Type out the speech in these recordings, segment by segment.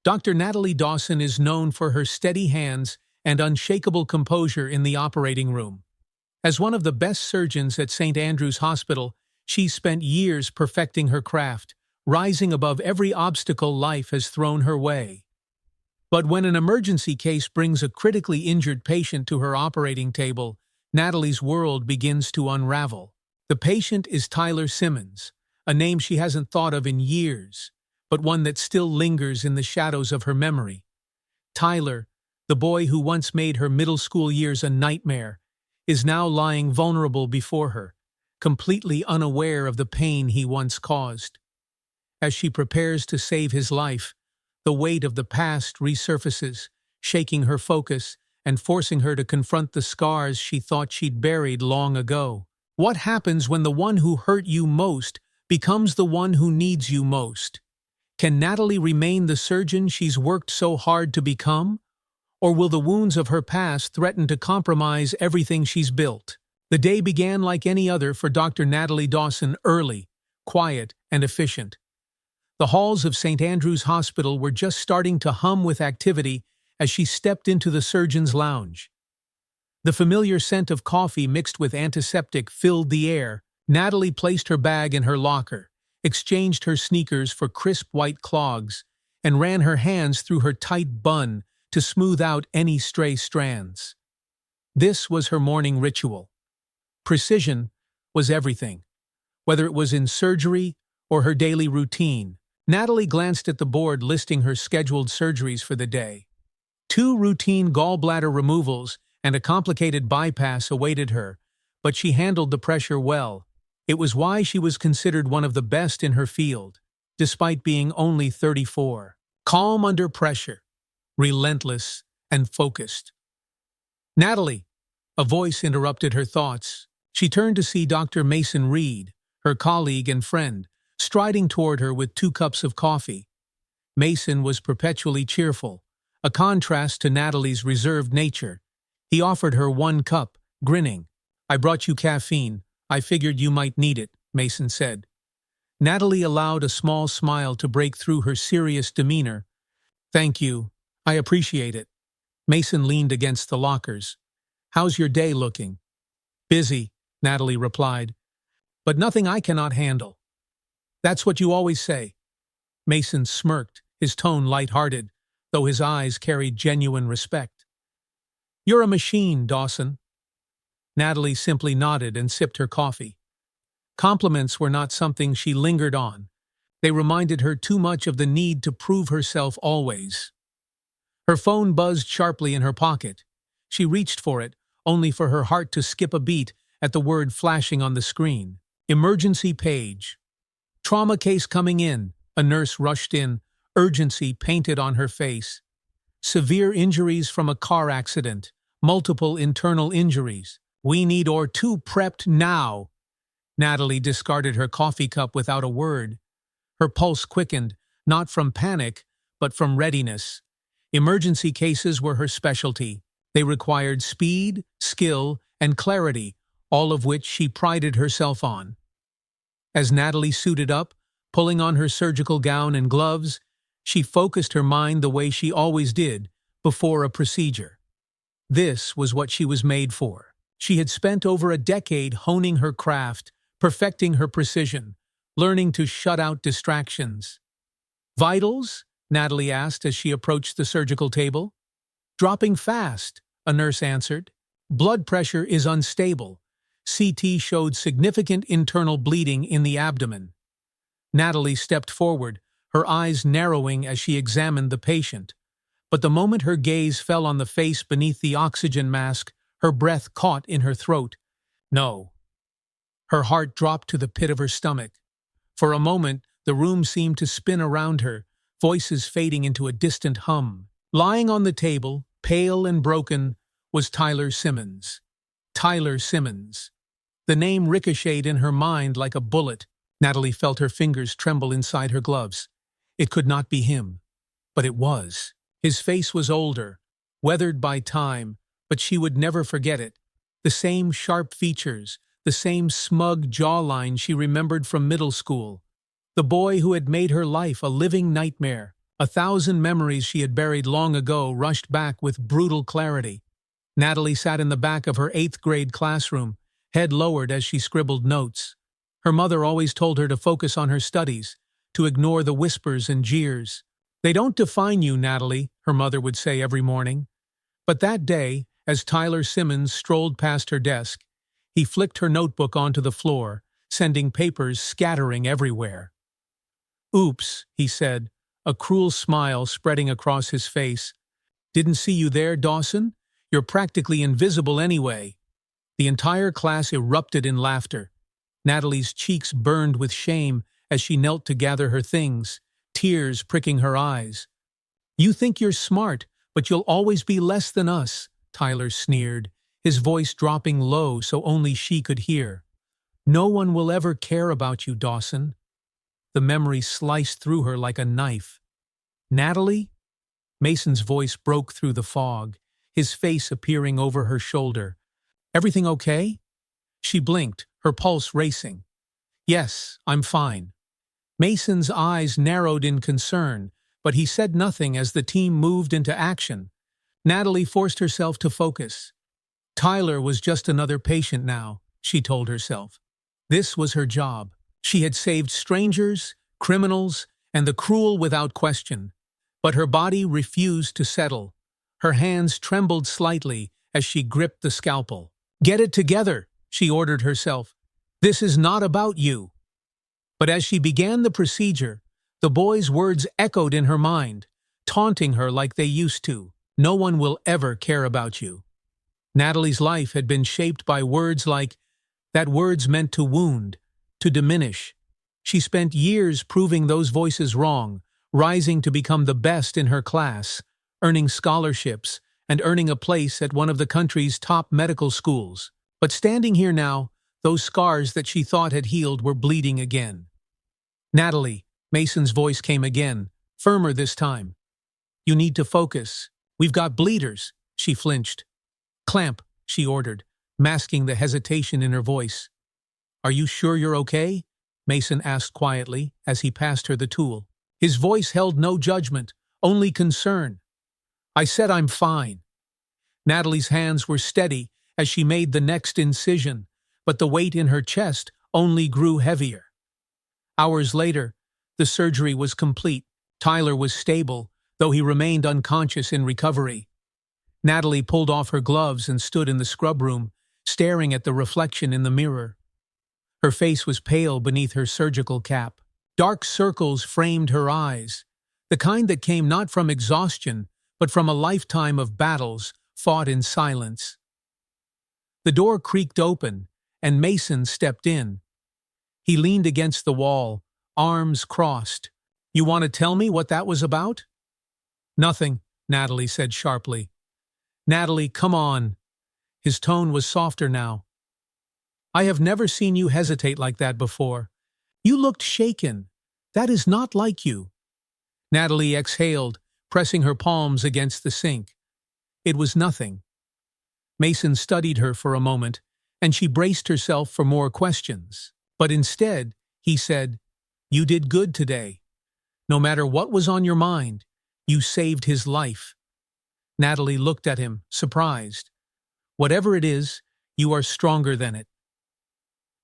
Dr. Natalie Dawson is known for her steady hands and unshakable composure in the operating room. As one of the best surgeons at St. Andrew's Hospital, she's spent years perfecting her craft, rising above every obstacle life has thrown her way. But when an emergency case brings a critically injured patient to her operating table, Natalie's world begins to unravel. The patient is Tyler Simmons, a name she hasn't thought of in years, but one that still lingers in the shadows of her memory. Tyler, the boy who once made her middle school years a nightmare, is now lying vulnerable before her, completely unaware of the pain he once caused. As she prepares to save his life, the weight of the past resurfaces, shaking her focus and forcing her to confront the scars she thought she'd buried long ago. What happens when the one who hurt you most becomes the one who needs you most? Can Natalie remain the surgeon she's worked so hard to become? Or will the wounds of her past threaten to compromise everything she's built? The day began like any other for Dr. Natalie Dawson, early, quiet, and efficient. The halls of St. Andrew's Hospital were just starting to hum with activity as she stepped into the surgeon's lounge. The familiar scent of coffee mixed with antiseptic filled the air. Natalie placed her bag in her locker, exchanged her sneakers for crisp white clogs, and ran her hands through her tight bun to smooth out any stray strands. This was her morning ritual. Precision was everything, whether it was in surgery or her daily routine. Natalie glanced at the board listing her scheduled surgeries for the day. 2 routine gallbladder removals and a complicated bypass awaited her, but she handled the pressure well. It was why she was considered one of the best in her field, despite being only 34. Calm under pressure, relentless and focused. "Natalie," a voice interrupted her thoughts. She turned to see Dr. Mason Reed, her colleague and friend, striding toward her with 2 cups of coffee. Mason was perpetually cheerful, a contrast to Natalie's reserved nature. He offered her 1 cup, grinning. "I brought you caffeine. I figured you might need it," Mason said. Natalie allowed a small smile to break through her serious demeanor. "Thank you. I appreciate it." Mason leaned against the lockers. "How's your day looking?" "Busy," Natalie replied. "But nothing I cannot handle." "That's what you always say." Mason smirked, his tone light-hearted, though his eyes carried genuine respect. "You're a machine, Dawson." Natalie simply nodded and sipped her coffee. Compliments were not something she lingered on. They reminded her too much of the need to prove herself always. Her phone buzzed sharply in her pocket. She reached for it, only for her heart to skip a beat at the word flashing on the screen. "Emergency page." "Trauma case coming in," a nurse rushed in, urgency painted on her face. "Severe injuries from a car accident, multiple internal injuries. We need or 2 prepped now." Natalie discarded her coffee cup without a word. Her pulse quickened, not from panic, but from readiness. Emergency cases were her specialty. They required speed, skill, and clarity, all of which she prided herself on. As Natalie suited up, pulling on her surgical gown and gloves, she focused her mind the way she always did before a procedure. This was what she was made for. She had spent over a decade honing her craft, perfecting her precision, learning to shut out distractions. "Vitals?" Natalie asked as she approached the surgical table. "Dropping fast," a nurse answered. "Blood pressure is unstable. CT showed significant internal bleeding in the abdomen." Natalie stepped forward, her eyes narrowing as she examined the patient. But the moment her gaze fell on the face beneath the oxygen mask, her breath caught in her throat. "No." Her heart dropped to the pit of her stomach. For a moment, the room seemed to spin around her, voices fading into a distant hum. Lying on the table, pale and broken, was Tyler Simmons. Tyler Simmons. The name ricocheted in her mind like a bullet. Natalie felt her fingers tremble inside her gloves. It could not be him. But it was. His face was older, weathered by time, but she would never forget it. The same sharp features, the same smug jawline she remembered from middle school. The boy who had made her life a living nightmare, 1,000 memories she had buried long ago rushed back with brutal clarity. Natalie sat in the back of her 8th-grade classroom, head lowered as she scribbled notes. Her mother always told her to focus on her studies, to ignore the whispers and jeers. "They don't define you, Natalie," her mother would say every morning. But that day, as Tyler Simmons strolled past her desk, he flicked her notebook onto the floor, sending papers scattering everywhere. "Oops," he said, a cruel smile spreading across his face. "Didn't see you there, Dawson? You're practically invisible anyway." The entire class erupted in laughter. Natalie's cheeks burned with shame as she knelt to gather her things, tears pricking her eyes. "You think you're smart, but you'll always be less than us," Tyler sneered, his voice dropping low so only she could hear. "No one will ever care about you, Dawson." The memory sliced through her like a knife. "Natalie?" Mason's voice broke through the fog, his face appearing over her shoulder. "Everything okay?" She blinked, her pulse racing. "Yes, I'm fine." Mason's eyes narrowed in concern, but he said nothing as the team moved into action. Natalie forced herself to focus. Tyler was just another patient now, she told herself. This was her job. She had saved strangers, criminals, and the cruel without question. But her body refused to settle. Her hands trembled slightly as she gripped the scalpel. "Get it together," she ordered herself. "This is not about you." But as she began the procedure, the boy's words echoed in her mind, taunting her like they used to. "No one will ever care about you." Natalie's life had been shaped by words like that. Words meant to wound, to diminish. She spent years proving those voices wrong, rising to become the best in her class, earning scholarships, and earning a place at one of the country's top medical schools. But standing here now, those scars that she thought had healed were bleeding again. "Natalie," Mason's voice came again, firmer this time. "You need to focus. We've got bleeders." She flinched. "Clamp," she ordered, masking the hesitation in her voice. "Are you sure you're okay?" Mason asked quietly as he passed her the tool. His voice held no judgment, only concern. "I said I'm fine." Natalie's hands were steady as she made the next incision, but the weight in her chest only grew heavier. Hours later, the surgery was complete. Tyler was stable, though he remained unconscious in recovery. Natalie pulled off her gloves and stood in the scrub room, staring at the reflection in the mirror. Her face was pale beneath her surgical cap. Dark circles framed her eyes, the kind that came not from exhaustion, but from a lifetime of battles fought in silence. The door creaked open, and Mason stepped in. He leaned against the wall, arms crossed. "You want to tell me what that was about?" "Nothing," Natalie said sharply. "Natalie, come on." His tone was softer now. "I have never seen you hesitate like that before. You looked shaken. That is not like you." Natalie exhaled, pressing her palms against the sink. It was nothing. Mason studied her for a moment, and she braced herself for more questions. But instead, he said, "You did good today. No matter what was on your mind, you saved his life." Natalie looked at him, surprised. "Whatever it is, you are stronger than it."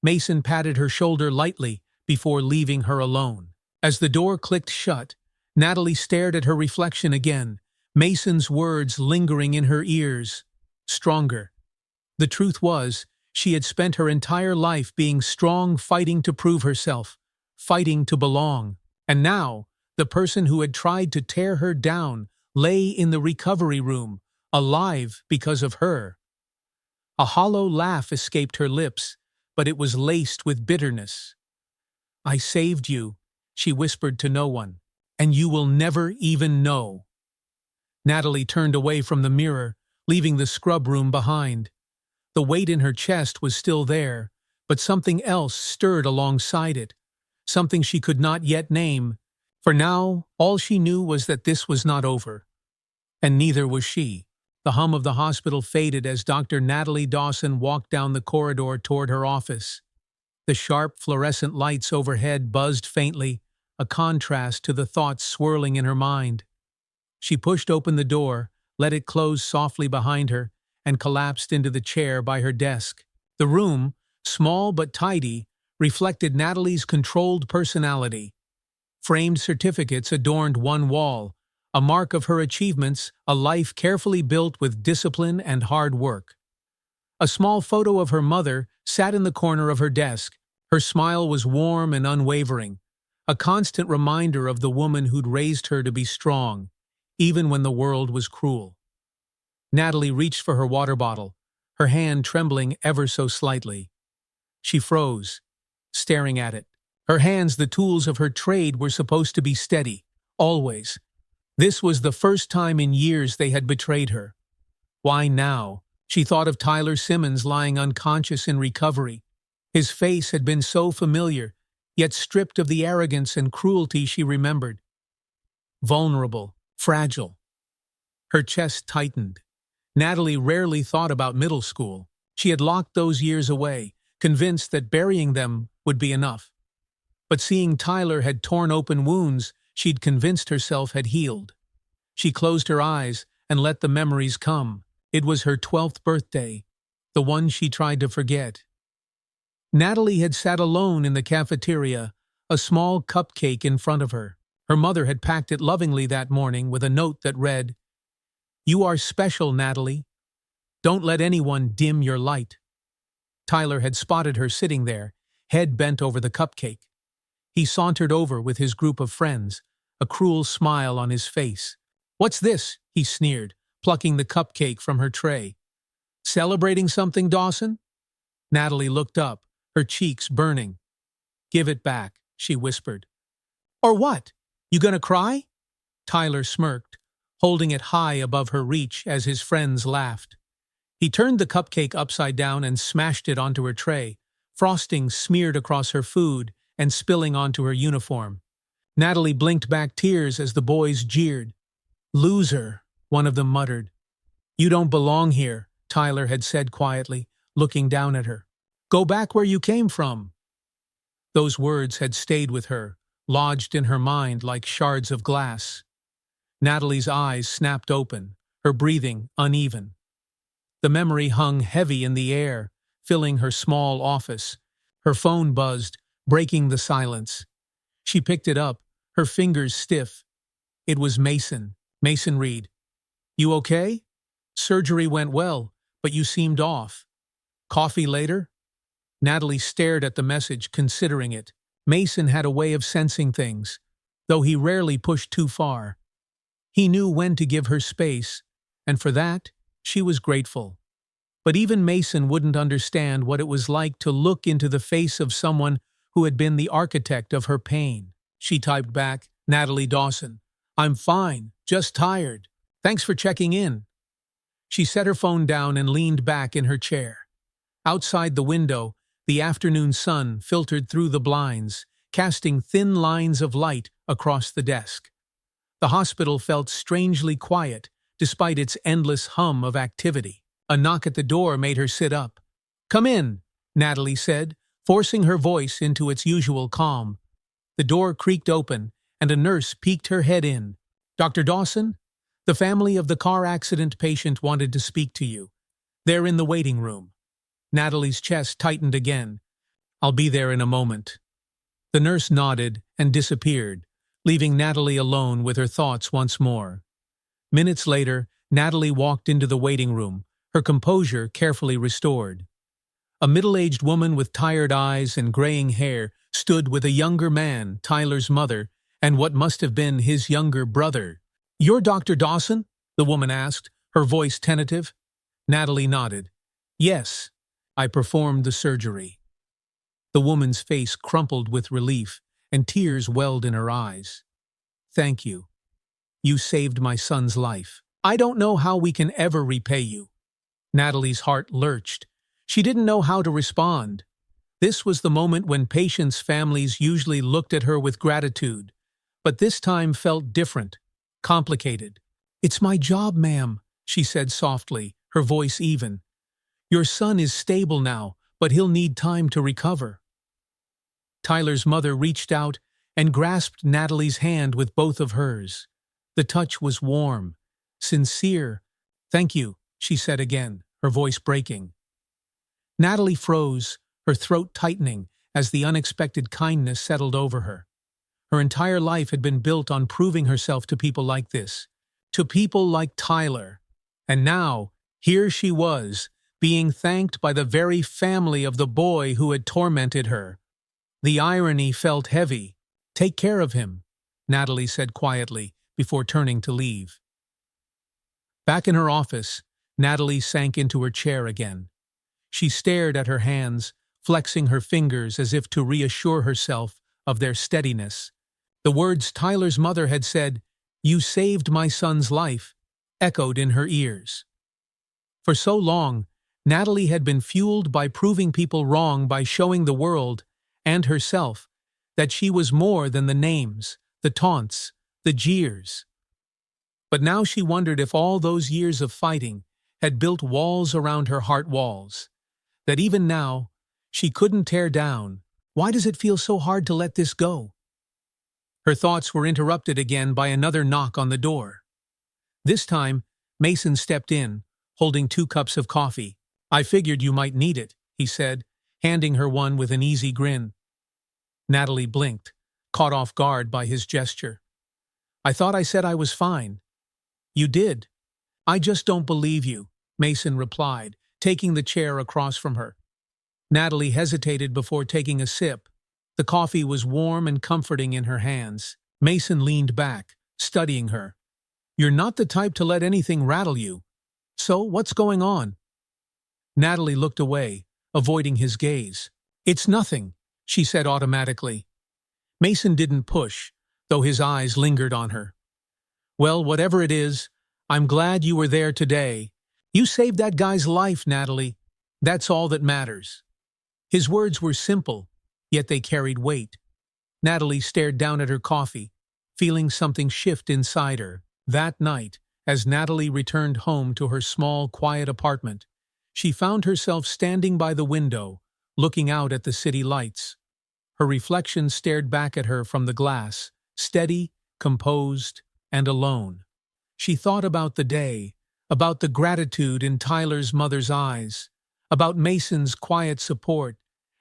Mason patted her shoulder lightly before leaving her alone. As the door clicked shut, Natalie stared at her reflection again, Mason's words lingering in her ears. Stronger. The truth was, she had spent her entire life being strong, fighting to prove herself, fighting to belong. And now, the person who had tried to tear her down lay in the recovery room, alive because of her. A hollow laugh escaped her lips, but it was laced with bitterness. "I saved you," she whispered to no one, "and you will never even know." Natalie turned away from the mirror, leaving the scrub room behind. The weight in her chest was still there, but something else stirred alongside it, something she could not yet name. For now, all she knew was that this was not over. And neither was she. The hum of the hospital faded as Dr. Natalie Dawson walked down the corridor toward her office. The sharp, fluorescent lights overhead buzzed faintly, a contrast to the thoughts swirling in her mind. She pushed open the door, let it close softly behind her, and collapsed into the chair by her desk. The room, small but tidy, reflected Natalie's controlled personality. Framed certificates adorned one wall, a mark of her achievements, a life carefully built with discipline and hard work. A small photo of her mother sat in the corner of her desk. Her smile was warm and unwavering, a constant reminder of the woman who'd raised her to be strong, even when the world was cruel. Natalie reached for her water bottle, her hand trembling ever so slightly. She froze, staring at it. Her hands, the tools of her trade, were supposed to be steady, always. This was the first time in years they had betrayed her. Why now? She thought of Tyler Simmons lying unconscious in recovery. His face had been so familiar, yet stripped of the arrogance and cruelty she remembered. Vulnerable, fragile. Her chest tightened. Natalie rarely thought about middle school. She had locked those years away, convinced that burying them would be enough. But seeing Tyler had torn open wounds she'd convinced herself had healed. She closed her eyes and let the memories come. It was her 12th birthday, the one she tried to forget. Natalie had sat alone in the cafeteria, a small cupcake in front of her. Her mother had packed it lovingly that morning with a note that read, "You are special, Natalie. Don't let anyone dim your light." Tyler had spotted her sitting there, head bent over the cupcake. He sauntered over with his group of friends, a cruel smile on his face. "What's this?" he sneered, plucking the cupcake from her tray. "Celebrating something, Dawson?" Natalie looked up, her cheeks burning. "Give it back," she whispered. "Or what? You gonna cry?" Tyler smirked, holding it high above her reach as his friends laughed. He turned the cupcake upside down and smashed it onto her tray, frosting smeared across her food and spilling onto her uniform. Natalie blinked back tears as the boys jeered. "Loser," one of them muttered. "You don't belong here," Tyler had said quietly, looking down at her. "Go back where you came from." Those words had stayed with her, lodged in her mind like shards of glass. Natalie's eyes snapped open, her breathing uneven. The memory hung heavy in the air, filling her small office. Her phone buzzed, breaking the silence. She picked it up, her fingers stiff. It was Mason. Mason Reed. "You okay? Surgery went well, but you seemed off. Coffee later?" Natalie stared at the message, considering it. Mason had a way of sensing things, though he rarely pushed too far. He knew when to give her space, and for that, she was grateful. But even Mason wouldn't understand what it was like to look into the face of someone who had been the architect of her pain. She typed back, "Natalie Dawson. I'm fine, just tired. Thanks for checking in." She set her phone down and leaned back in her chair. Outside the window, the afternoon sun filtered through the blinds, casting thin lines of light across the desk. The hospital felt strangely quiet, despite its endless hum of activity. A knock at the door made her sit up. "Come in," Natalie said, forcing her voice into its usual calm. The door creaked open, and a nurse peeked her head in. "Dr. Dawson? The family of the car accident patient wanted to speak to you. They're in the waiting room." Natalie's chest tightened again. "I'll be there in a moment." The nurse nodded and disappeared, leaving Natalie alone with her thoughts once more. Minutes later, Natalie walked into the waiting room, her composure carefully restored. A middle-aged woman with tired eyes and graying hair stood with a younger man, Tyler's mother, and what must have been his younger brother. "You're Dr. Dawson?" the woman asked, her voice tentative. Natalie nodded. "Yes, I performed the surgery." The woman's face crumpled with relief, and tears welled in her eyes. "Thank you. You saved my son's life. I don't know how we can ever repay you." Natalie's heart lurched. She didn't know how to respond. This was the moment when patients' families usually looked at her with gratitude, but this time felt different, complicated. "It's my job, ma'am," she said softly, her voice even. "Your son is stable now, but he'll need time to recover." Tyler's mother reached out and grasped Natalie's hand with both of hers. The touch was warm, sincere. "Thank you," she said again, her voice breaking. Natalie froze, her throat tightening as the unexpected kindness settled over her. Her entire life had been built on proving herself to people like this, to people like Tyler. And now, here she was, being thanked by the very family of the boy who had tormented her. The irony felt heavy. "Take care of him," Natalie said quietly before turning to leave. Back in her office, Natalie sank into her chair again. She stared at her hands, flexing her fingers as if to reassure herself of their steadiness. The words Tyler's mother had said, "You saved my son's life," echoed in her ears. For so long, Natalie had been fueled by proving people wrong, by showing the world, and herself, that she was more than the names, the taunts, the jeers. But now she wondered if all those years of fighting had built walls around her heart, walls that even now she couldn't tear down. Why does it feel so hard to let this go? Her thoughts were interrupted again by another knock on the door. This time, Mason stepped in, holding 2 cups of coffee. "I figured you might need it," he said, handing her one with an easy grin. Natalie blinked, caught off guard by his gesture. "I thought I said I was fine." "You did. I just don't believe you," Mason replied, taking the chair across from her. Natalie hesitated before taking a sip. The coffee was warm and comforting in her hands. Mason leaned back, studying her. "You're not the type to let anything rattle you. So, what's going on?" Natalie looked away, avoiding his gaze. "It's nothing," she said automatically. Mason didn't push, though his eyes lingered on her. "Well, whatever it is, I'm glad you were there today. You saved that guy's life, Natalie. That's all that matters." His words were simple, yet they carried weight. Natalie stared down at her coffee, feeling something shift inside her. That night, as Natalie returned home to her small, quiet apartment, she found herself standing by the window, looking out at the city lights. Her reflection stared back at her from the glass, steady, composed, and alone. She thought about the day, about the gratitude in Tyler's mother's eyes, about Mason's quiet support,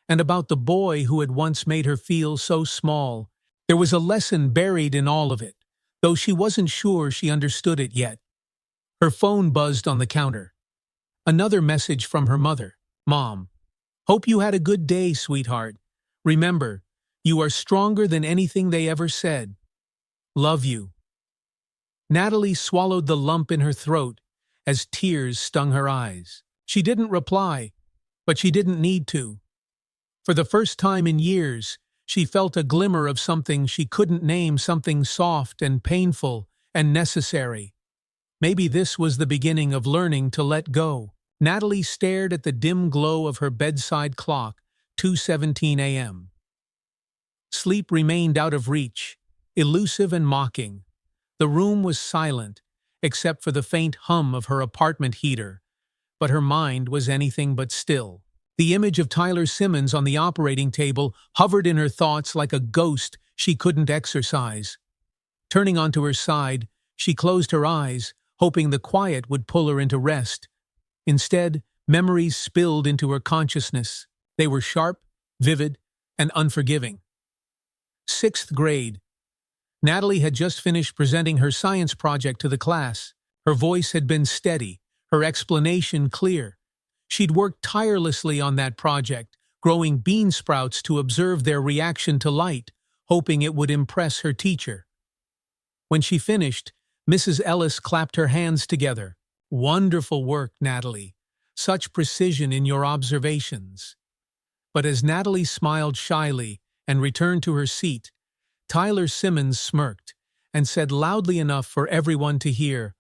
and about the boy who had once made her feel so small. There was a lesson buried in all of it, though she wasn't sure she understood it yet. Her phone buzzed on the counter. Another message from her mother. "Mom, hope you had a good day, sweetheart. Remember, you are stronger than anything they ever said. Love you." Natalie swallowed the lump in her throat as tears stung her eyes. She didn't reply, but she didn't need to. For the first time in years, she felt a glimmer of something she couldn't name, something soft and painful and necessary. Maybe this was the beginning of learning to let go. Natalie stared at the dim glow of her bedside clock, 2:17 a.m. Sleep remained out of reach, elusive and mocking. The room was silent, except for the faint hum of her apartment heater, but her mind was anything but still. The image of Tyler Simmons on the operating table hovered in her thoughts like a ghost she couldn't exorcise. Turning onto her side, she closed her eyes, hoping the quiet would pull her into rest. Instead, memories spilled into her consciousness. They were sharp, vivid, and unforgiving. 6th grade. Natalie had just finished presenting her science project to the class. Her voice had been steady, her explanation clear. She'd worked tirelessly on that project, growing bean sprouts to observe their reaction to light, hoping it would impress her teacher. When she finished, Mrs. Ellis clapped her hands together. "Wonderful work, Natalie. Such precision in your observations." But as Natalie smiled shyly and returned to her seat, Tyler Simmons smirked and said loudly enough for everyone to hear,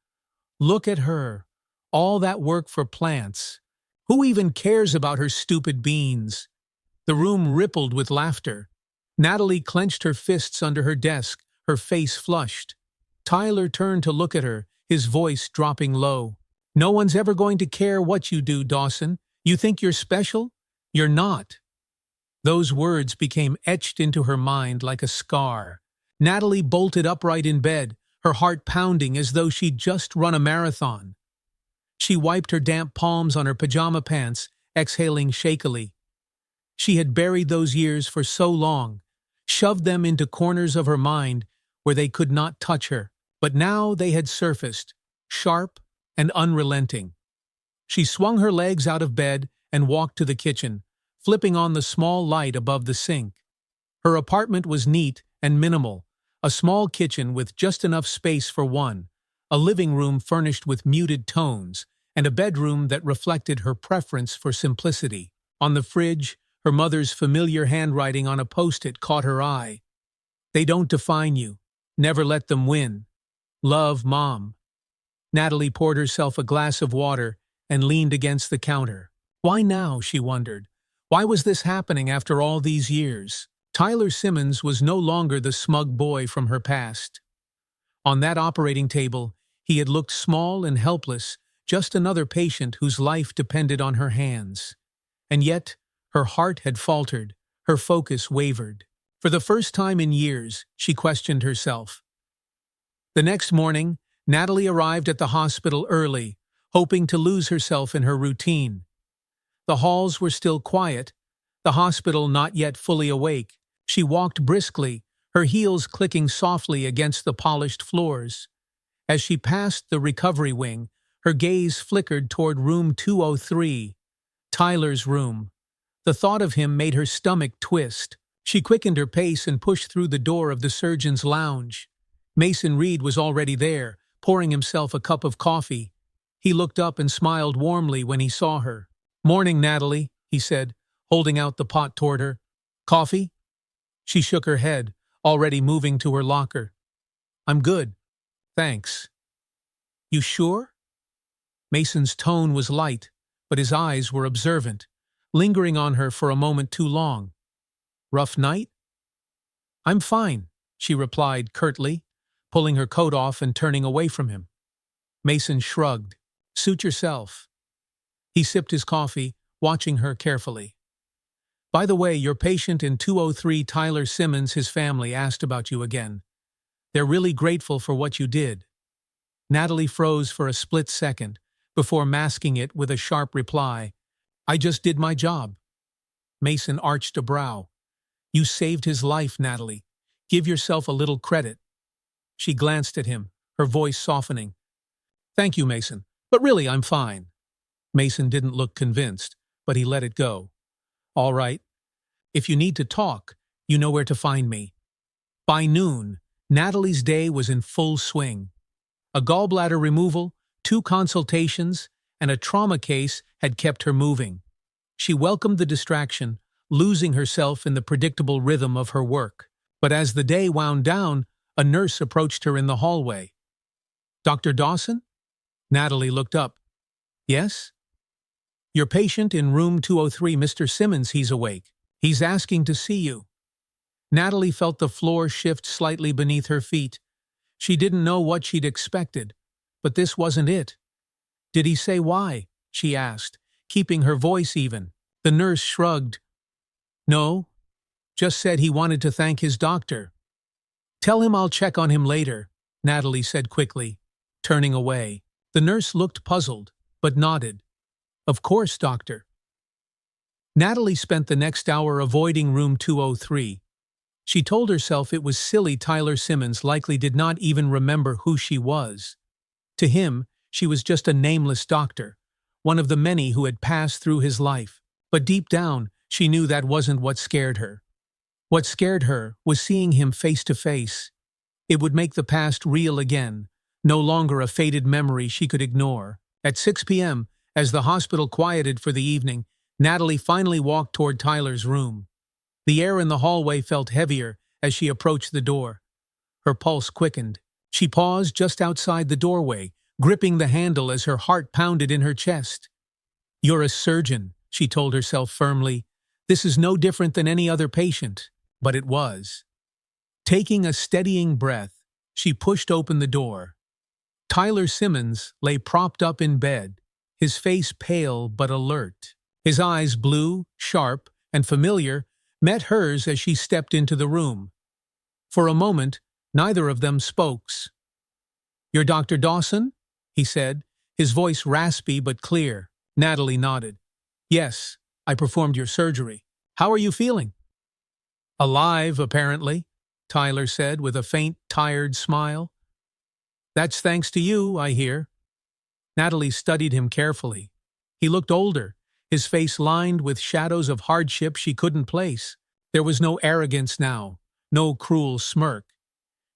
"Look at her. All that work for plants. Who even cares about her stupid beans?" The room rippled with laughter. Natalie clenched her fists under her desk, her face flushed. Tyler turned to look at her, his voice dropping low. "No one's ever going to care what you do, Dawson. You think you're special? You're not." Those words became etched into her mind like a scar. Natalie bolted upright in bed, her heart pounding as though she'd just run a marathon. She wiped her damp palms on her pajama pants, exhaling shakily. She had buried those years for so long, shoved them into corners of her mind where they could not touch her, but now they had surfaced, sharp and unrelenting. She swung her legs out of bed and walked to the kitchen, flipping on the small light above the sink. Her apartment was neat and minimal, a small kitchen with just enough space for one, a living room furnished with muted tones, and a bedroom that reflected her preference for simplicity. On the fridge, her mother's familiar handwriting on a post-it caught her eye. "They don't define you. Never let them win. Love, Mom." Natalie poured herself a glass of water and leaned against the counter. Why now, she wondered. Why was this happening after all these years? Tyler Simmons was no longer the smug boy from her past. On that operating table, he had looked small and helpless, just another patient whose life depended on her hands. And yet, her heart had faltered, her focus wavered. For the first time in years, she questioned herself. The next morning, Natalie arrived at the hospital early, hoping to lose herself in her routine. The halls were still quiet, the hospital not yet fully awake. She walked briskly, her heels clicking softly against the polished floors. As she passed the recovery wing, her gaze flickered toward room 203, Tyler's room. The thought of him made her stomach twist. She quickened her pace and pushed through the door of the surgeon's lounge. Mason Reed was already there, pouring himself a cup of coffee. He looked up and smiled warmly when he saw her. "Morning, Natalie," he said, holding out the pot toward her. "Coffee?" She shook her head, already moving to her locker. "I'm good. Thanks." "You sure?" Mason's tone was light, but his eyes were observant, lingering on her for a moment too long. "Rough night?" "I'm fine," she replied curtly, pulling her coat off and turning away from him. Mason shrugged. "Suit yourself." He sipped his coffee, watching her carefully. "By the way, your patient in 203, Tyler Simmons, his family, asked about you again. They're really grateful for what you did." Natalie froze for a split second, before masking it with a sharp reply. "I just did my job." Mason arched a brow. "You saved his life, Natalie. Give yourself a little credit." She glanced at him, her voice softening. "Thank you, Mason, but really I'm fine." Mason didn't look convinced, but he let it go. "All right. If you need to talk, you know where to find me." By noon, Natalie's day was in full swing. A gallbladder removal, 2 consultations, and a trauma case had kept her moving. She welcomed the distraction, losing herself in the predictable rhythm of her work. But as the day wound down, a nurse approached her in the hallway. "Dr. Dawson?" Natalie looked up. "Yes?" "Your patient in room 203, Mr. Simmons, he's awake. He's asking to see you." Natalie felt the floor shift slightly beneath her feet. She didn't know what she'd expected, but this wasn't it. "Did he say why?" she asked, keeping her voice even. The nurse shrugged. "No, just said he wanted to thank his doctor." "Tell him I'll check on him later," Natalie said quickly, turning away. The nurse looked puzzled, but nodded. "Of course, doctor." Natalie spent the next hour avoiding room 203. She told herself it was silly Tyler Simmons likely did not even remember who she was. To him, she was just a nameless doctor, one of the many who had passed through his life. But deep down, she knew that wasn't what scared her. What scared her was seeing him face to face. It would make the past real again, no longer a faded memory she could ignore. At 6 p.m., as the hospital quieted for the evening, Natalie finally walked toward Tyler's room. The air in the hallway felt heavier as she approached the door. Her pulse quickened. She paused just outside the doorway, gripping the handle as her heart pounded in her chest. "You're a surgeon," she told herself firmly. "This is no different than any other patient." But it was. Taking a steadying breath, she pushed open the door. Tyler Simmons lay propped up in bed, his face pale but alert. His eyes blue, sharp, and familiar, met hers as she stepped into the room. For a moment, neither of them spoke. "You're Dr. Dawson?" he said, his voice raspy but clear. Natalie nodded. "Yes, I performed your surgery. How are you feeling?" "Alive, apparently," Tyler said with a faint, tired smile. "That's thanks to you, I hear." Natalie studied him carefully. He looked older, his face lined with shadows of hardship she couldn't place. There was no arrogance now, no cruel smirk.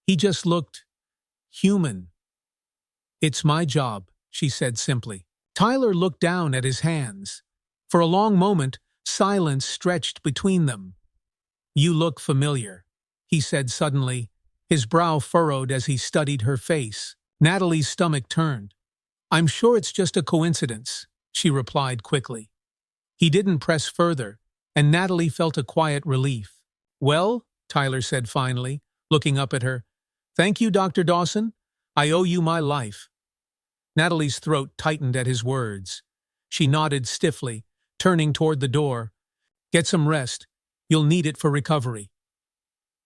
He just looked human. "It's my job," she said simply. Tyler looked down at his hands. For a long moment, silence stretched between them. "You look familiar," he said suddenly, his brow furrowed as he studied her face. Natalie's stomach turned. "I'm sure it's just a coincidence," she replied quickly. He didn't press further, and Natalie felt a quiet relief. "Well," Tyler said finally, looking up at her, "thank you, Dr. Dawson. I owe you my life." Natalie's throat tightened at his words. She nodded stiffly, turning toward the door. "Get some rest. You'll need it for recovery."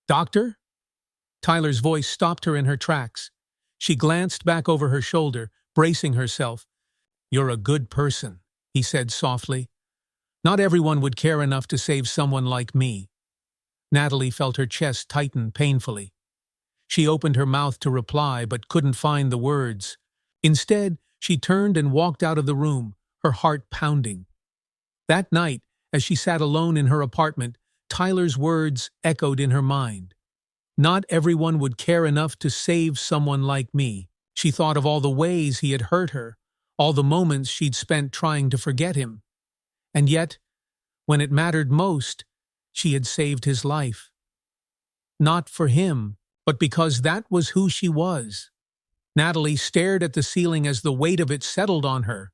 "Doctor?" Tyler's voice stopped her in her tracks. She glanced back over her shoulder, bracing herself. "You're a good person," he said softly. "Not everyone would care enough to save someone like me." Natalie felt her chest tighten painfully. She opened her mouth to reply but couldn't find the words. Instead, she turned and walked out of the room, her heart pounding. That night, as she sat alone in her apartment, Tyler's words echoed in her mind. Not everyone would care enough to save someone like me. She thought of all the ways he had hurt her, all the moments she'd spent trying to forget him. And yet, when it mattered most, she had saved his life. Not for him, but because that was who she was. Natalie stared at the ceiling as the weight of it settled on her.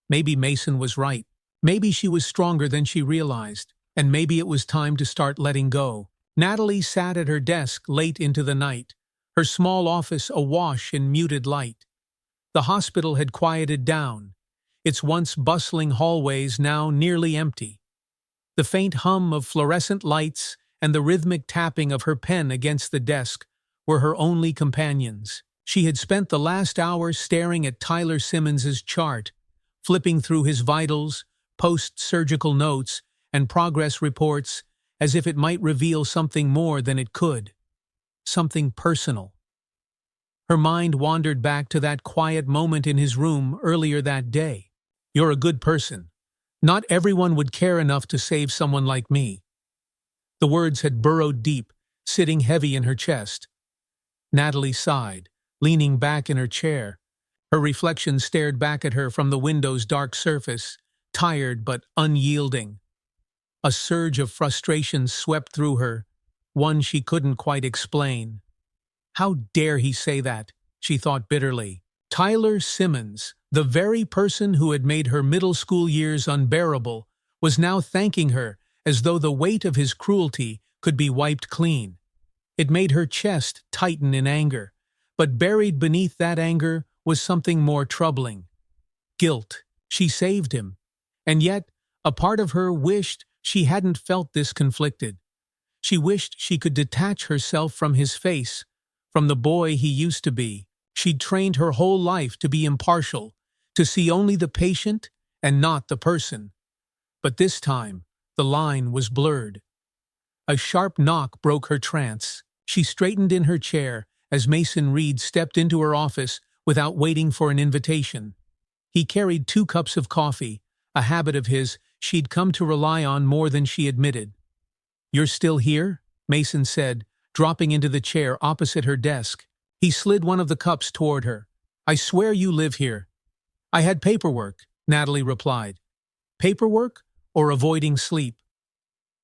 Maybe Mason was right. Maybe she was stronger than she realized, and maybe it was time to start letting go. Natalie sat at her desk late into the night, her small office awash in muted light. The hospital had quieted down, its once bustling hallways now nearly empty. The faint hum of fluorescent lights and the rhythmic tapping of her pen against the desk were her only companions. She had spent the last hour staring at Tyler Simmons's chart, flipping through his vitals, post-surgical notes, and progress reports as if it might reveal something more than it could. Something personal. Her mind wandered back to that quiet moment in his room earlier that day. "You're a good person. Not everyone would care enough to save someone like me." The words had burrowed deep, sitting heavy in her chest. Natalie sighed, leaning back in her chair. Her reflection stared back at her from the window's dark surface, tired but unyielding. A surge of frustration swept through her, one she couldn't quite explain. How dare he say that, she thought bitterly. Tyler Simmons, the very person who had made her middle school years unbearable, was now thanking her as though the weight of his cruelty could be wiped clean. It made her chest tighten in anger, but buried beneath that anger was something more troubling. Guilt. She saved him. And yet, a part of her wished she hadn't felt this conflicted. She wished she could detach herself from his face, from the boy he used to be. She'd trained her whole life to be impartial, to see only the patient and not the person. But this time, the line was blurred. A sharp knock broke her trance. She straightened in her chair as Mason Reed stepped into her office without waiting for an invitation. He carried 2 cups of coffee, a habit of his she'd come to rely on more than she admitted. "You're still here?" Mason said, dropping into the chair opposite her desk. He slid one of the cups toward her. "I swear you live here." "I had paperwork," Natalie replied. "Paperwork or avoiding sleep?"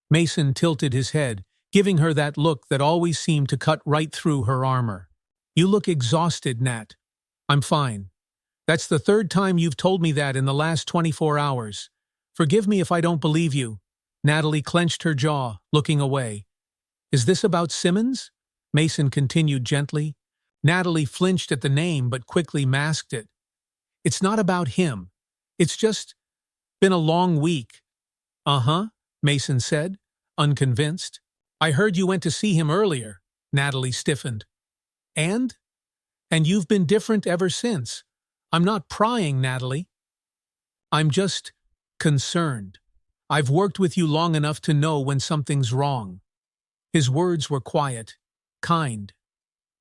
Mason tilted his head, giving her that look that always seemed to cut right through her armor. "You look exhausted, Nat." "I'm fine. That's the 3rd time you've told me that in the last 24 hours. Forgive me if I don't believe you." Natalie clenched her jaw, looking away. "Is this about Simmons?" Mason continued gently. Natalie flinched at the name but quickly masked it. "It's not about him. It's just been a long week." "Uh-huh," Mason said, unconvinced. I heard you went to see him earlier. Natalie stiffened. And? And you've been different ever since. I'm not prying, Natalie. I'm just concerned. I've worked with you long enough to know when something's wrong. His words were quiet, kind.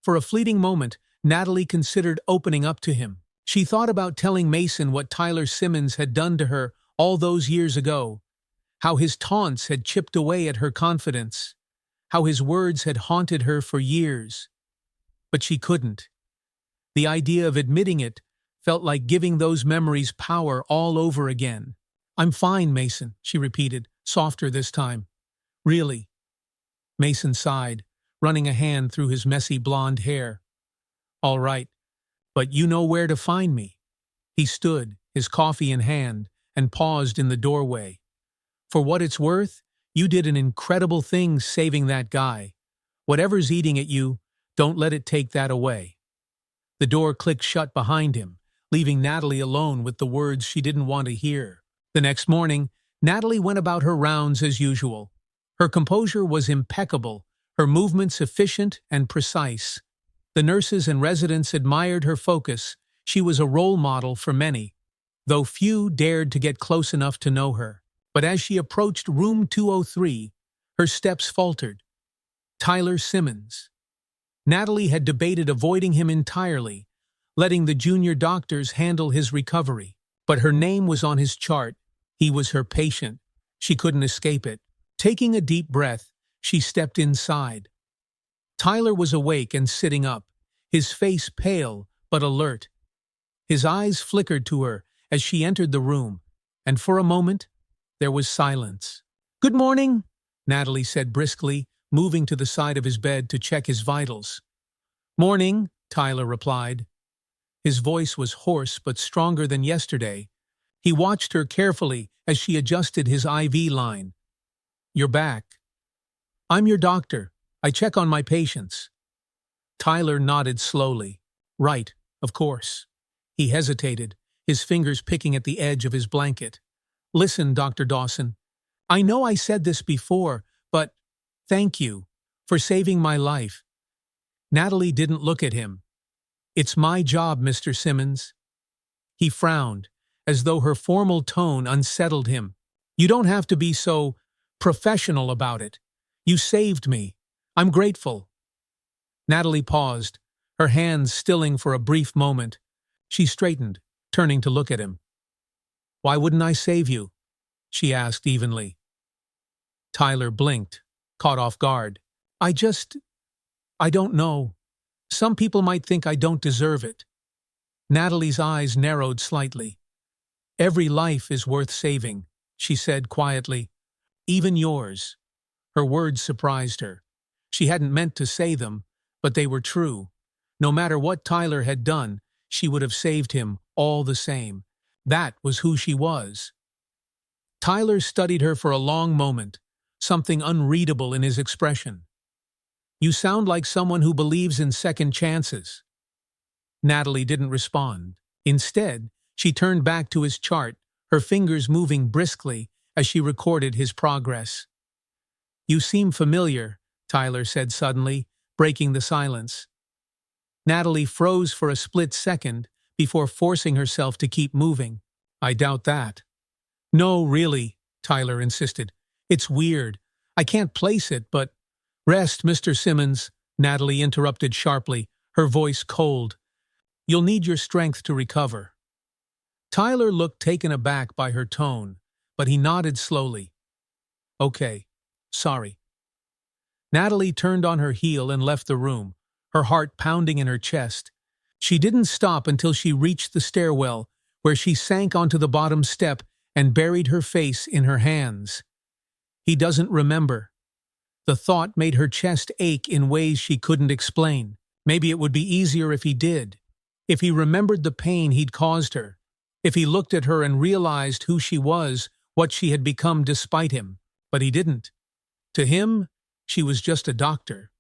For a fleeting moment, Natalie considered opening up to him. She thought about telling Mason what Tyler Simmons had done to her all those years ago, how his taunts had chipped away at her confidence, how his words had haunted her for years. But she couldn't. The idea of admitting it felt like giving those memories power all over again. I'm fine, Mason, she repeated, softer this time. Really? Mason sighed, running a hand through his messy blonde hair. All right, but you know where to find me. He stood, his coffee in hand, and paused in the doorway. For what it's worth, you did an incredible thing saving that guy. Whatever's eating at you, don't let it take that away. The door clicked shut behind him, leaving Natalie alone with the words she didn't want to hear. The next morning, Natalie went about her rounds as usual. Her composure was impeccable, her movements efficient and precise. The nurses and residents admired her focus. She was a role model for many, though few dared to get close enough to know her. But as she approached room 203, her steps faltered. Tyler Simmons. Natalie had debated avoiding him entirely, letting the junior doctors handle his recovery. But her name was on his chart. He was her patient. She couldn't escape it. Taking a deep breath, she stepped inside. Tyler was awake and sitting up, his face pale but alert. His eyes flickered to her as she entered the room, and for a moment, there was silence. "Good morning," Natalie said briskly, moving to the side of his bed to check his vitals. "Morning," Tyler replied. His voice was hoarse but stronger than yesterday. He watched her carefully as she adjusted his IV line. "You're back." "I'm your doctor. I check on my patients." Tyler nodded slowly. "Right, of course." He hesitated, his fingers picking at the edge of his blanket. "Listen, Dr. Dawson, I know I said this before, but thank you for saving my life." Natalie didn't look at him. "It's my job, Mr. Simmons." He frowned, as though her formal tone unsettled him. "You don't have to be so professional about it. You saved me. I'm grateful." Natalie paused, her hands stilling for a brief moment. She straightened, turning to look at him. "Why wouldn't I save you?" she asked evenly. Tyler blinked, caught off guard. I don't know. Some people might think I don't deserve it." Natalie's eyes narrowed slightly. "Every life is worth saving," she said quietly. "Even yours." Her words surprised her. She hadn't meant to say them, but they were true. No matter what Tyler had done, she would have saved him all the same. That was who she was. Tyler studied her for a long moment, something unreadable in his expression. "You sound like someone who believes in second chances." Natalie didn't respond. Instead, she turned back to his chart, her fingers moving briskly as she recorded his progress. "You seem familiar," Tyler said suddenly, breaking the silence. Natalie froze for a split second before forcing herself to keep moving. "I doubt that." "No, really," Tyler insisted. "It's weird. I can't place it, but—" "Rest, Mr. Simmons," Natalie interrupted sharply, her voice cold. "You'll need your strength to recover." Tyler looked taken aback by her tone, but he nodded slowly. "Okay, sorry." Natalie turned on her heel and left the room, her heart pounding in her chest. She didn't stop until she reached the stairwell, where she sank onto the bottom step and buried her face in her hands. He doesn't remember. The thought made her chest ache in ways she couldn't explain. Maybe it would be easier if he did. If he remembered the pain he'd caused her. If he looked at her and realized who she was, what she had become despite him. But he didn't. To him, she was just a doctor.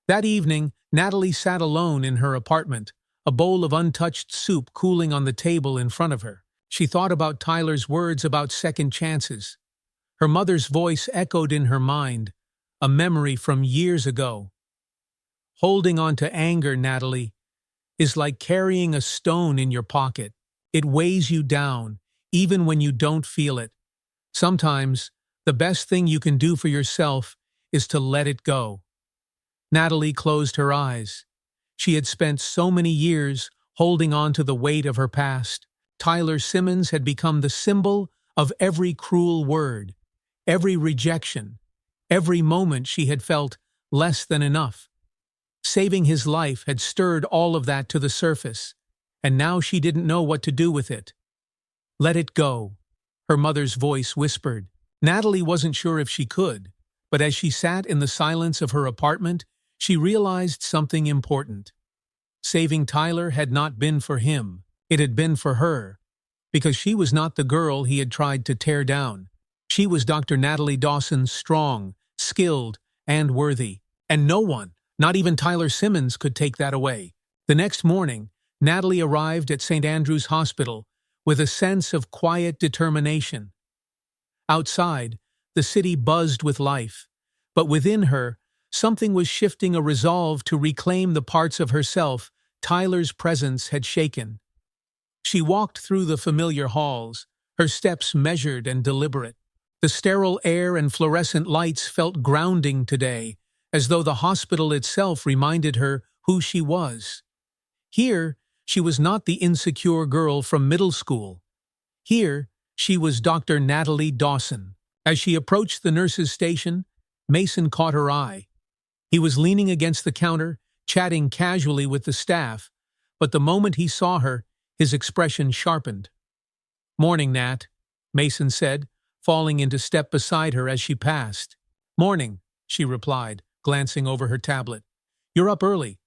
That evening, Natalie sat alone in her apartment, a bowl of untouched soup cooling on the table in front of her. She thought about Tyler's words about second chances. Her mother's voice echoed in her mind, a memory from years ago. Holding on to anger, Natalie, is like carrying a stone in your pocket. It weighs you down, even when you don't feel it. Sometimes, the best thing you can do for yourself is to let it go. Natalie closed her eyes. She had spent so many years holding on to the weight of her past. Tyler Simmons had become the symbol of every cruel word, every rejection, every moment she had felt less than enough. Saving his life had stirred all of that to the surface, and now she didn't know what to do with it. Let it go, her mother's voice whispered. Natalie wasn't sure if she could, but as she sat in the silence of her apartment, she realized something important. Saving Tyler had not been for him, it had been for her, because she was not the girl he had tried to tear down. She was Dr. Natalie Dawson, strong, skilled, and worthy, and no one, not even Tyler Simmons, could take that away. The next morning, Natalie arrived at St. Andrew's Hospital with a sense of quiet determination. Outside, the city buzzed with life, but within her, something was shifting, a resolve to reclaim the parts of herself Tyler's presence had shaken. She walked through the familiar halls, her steps measured and deliberate. The sterile air and fluorescent lights felt grounding today, as though the hospital itself reminded her who she was. Here, she was not the insecure girl from middle school. Here, she was Dr. Natalie Dawson. As she approached the nurse's station, Mason caught her eye. He was leaning against the counter, chatting casually with the staff, but the moment he saw her, his expression sharpened. "Morning, Nat," Mason said, falling into step beside her as she passed. "Morning," she replied, glancing over her tablet. "You're up early."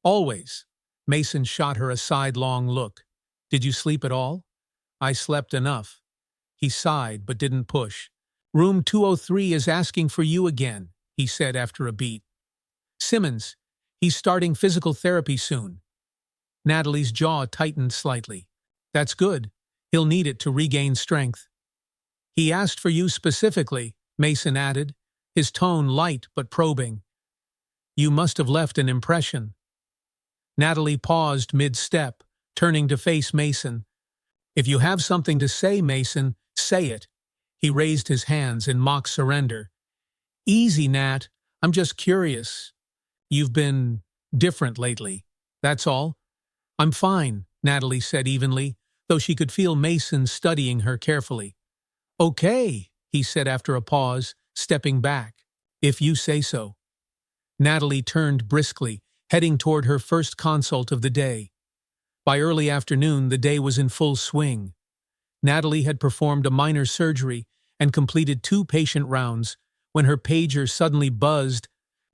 "Always." Mason shot her a sidelong look. "Did you sleep at all?" "I slept enough." He sighed but didn't push. "Room 203 is asking for you again," he said after a beat. "Simmons, he's starting physical therapy soon." Natalie's jaw tightened slightly. "That's good. He'll need it to regain strength." "He asked for you specifically," Mason added, his tone light but probing. "You must have left an impression." Natalie paused mid-step, turning to face Mason. "If you have something to say, Mason, say it." He raised his hands in mock surrender. "Easy, Nat. I'm just curious. You've been different lately. That's all." "I'm fine," Natalie said evenly, though she could feel Mason studying her carefully. "Okay," he said after a pause, stepping back. "If you say so." Natalie turned briskly, heading toward her first consult of the day. By early afternoon, the day was in full swing. Natalie had performed a minor surgery and completed 2 patient rounds when her pager suddenly buzzed.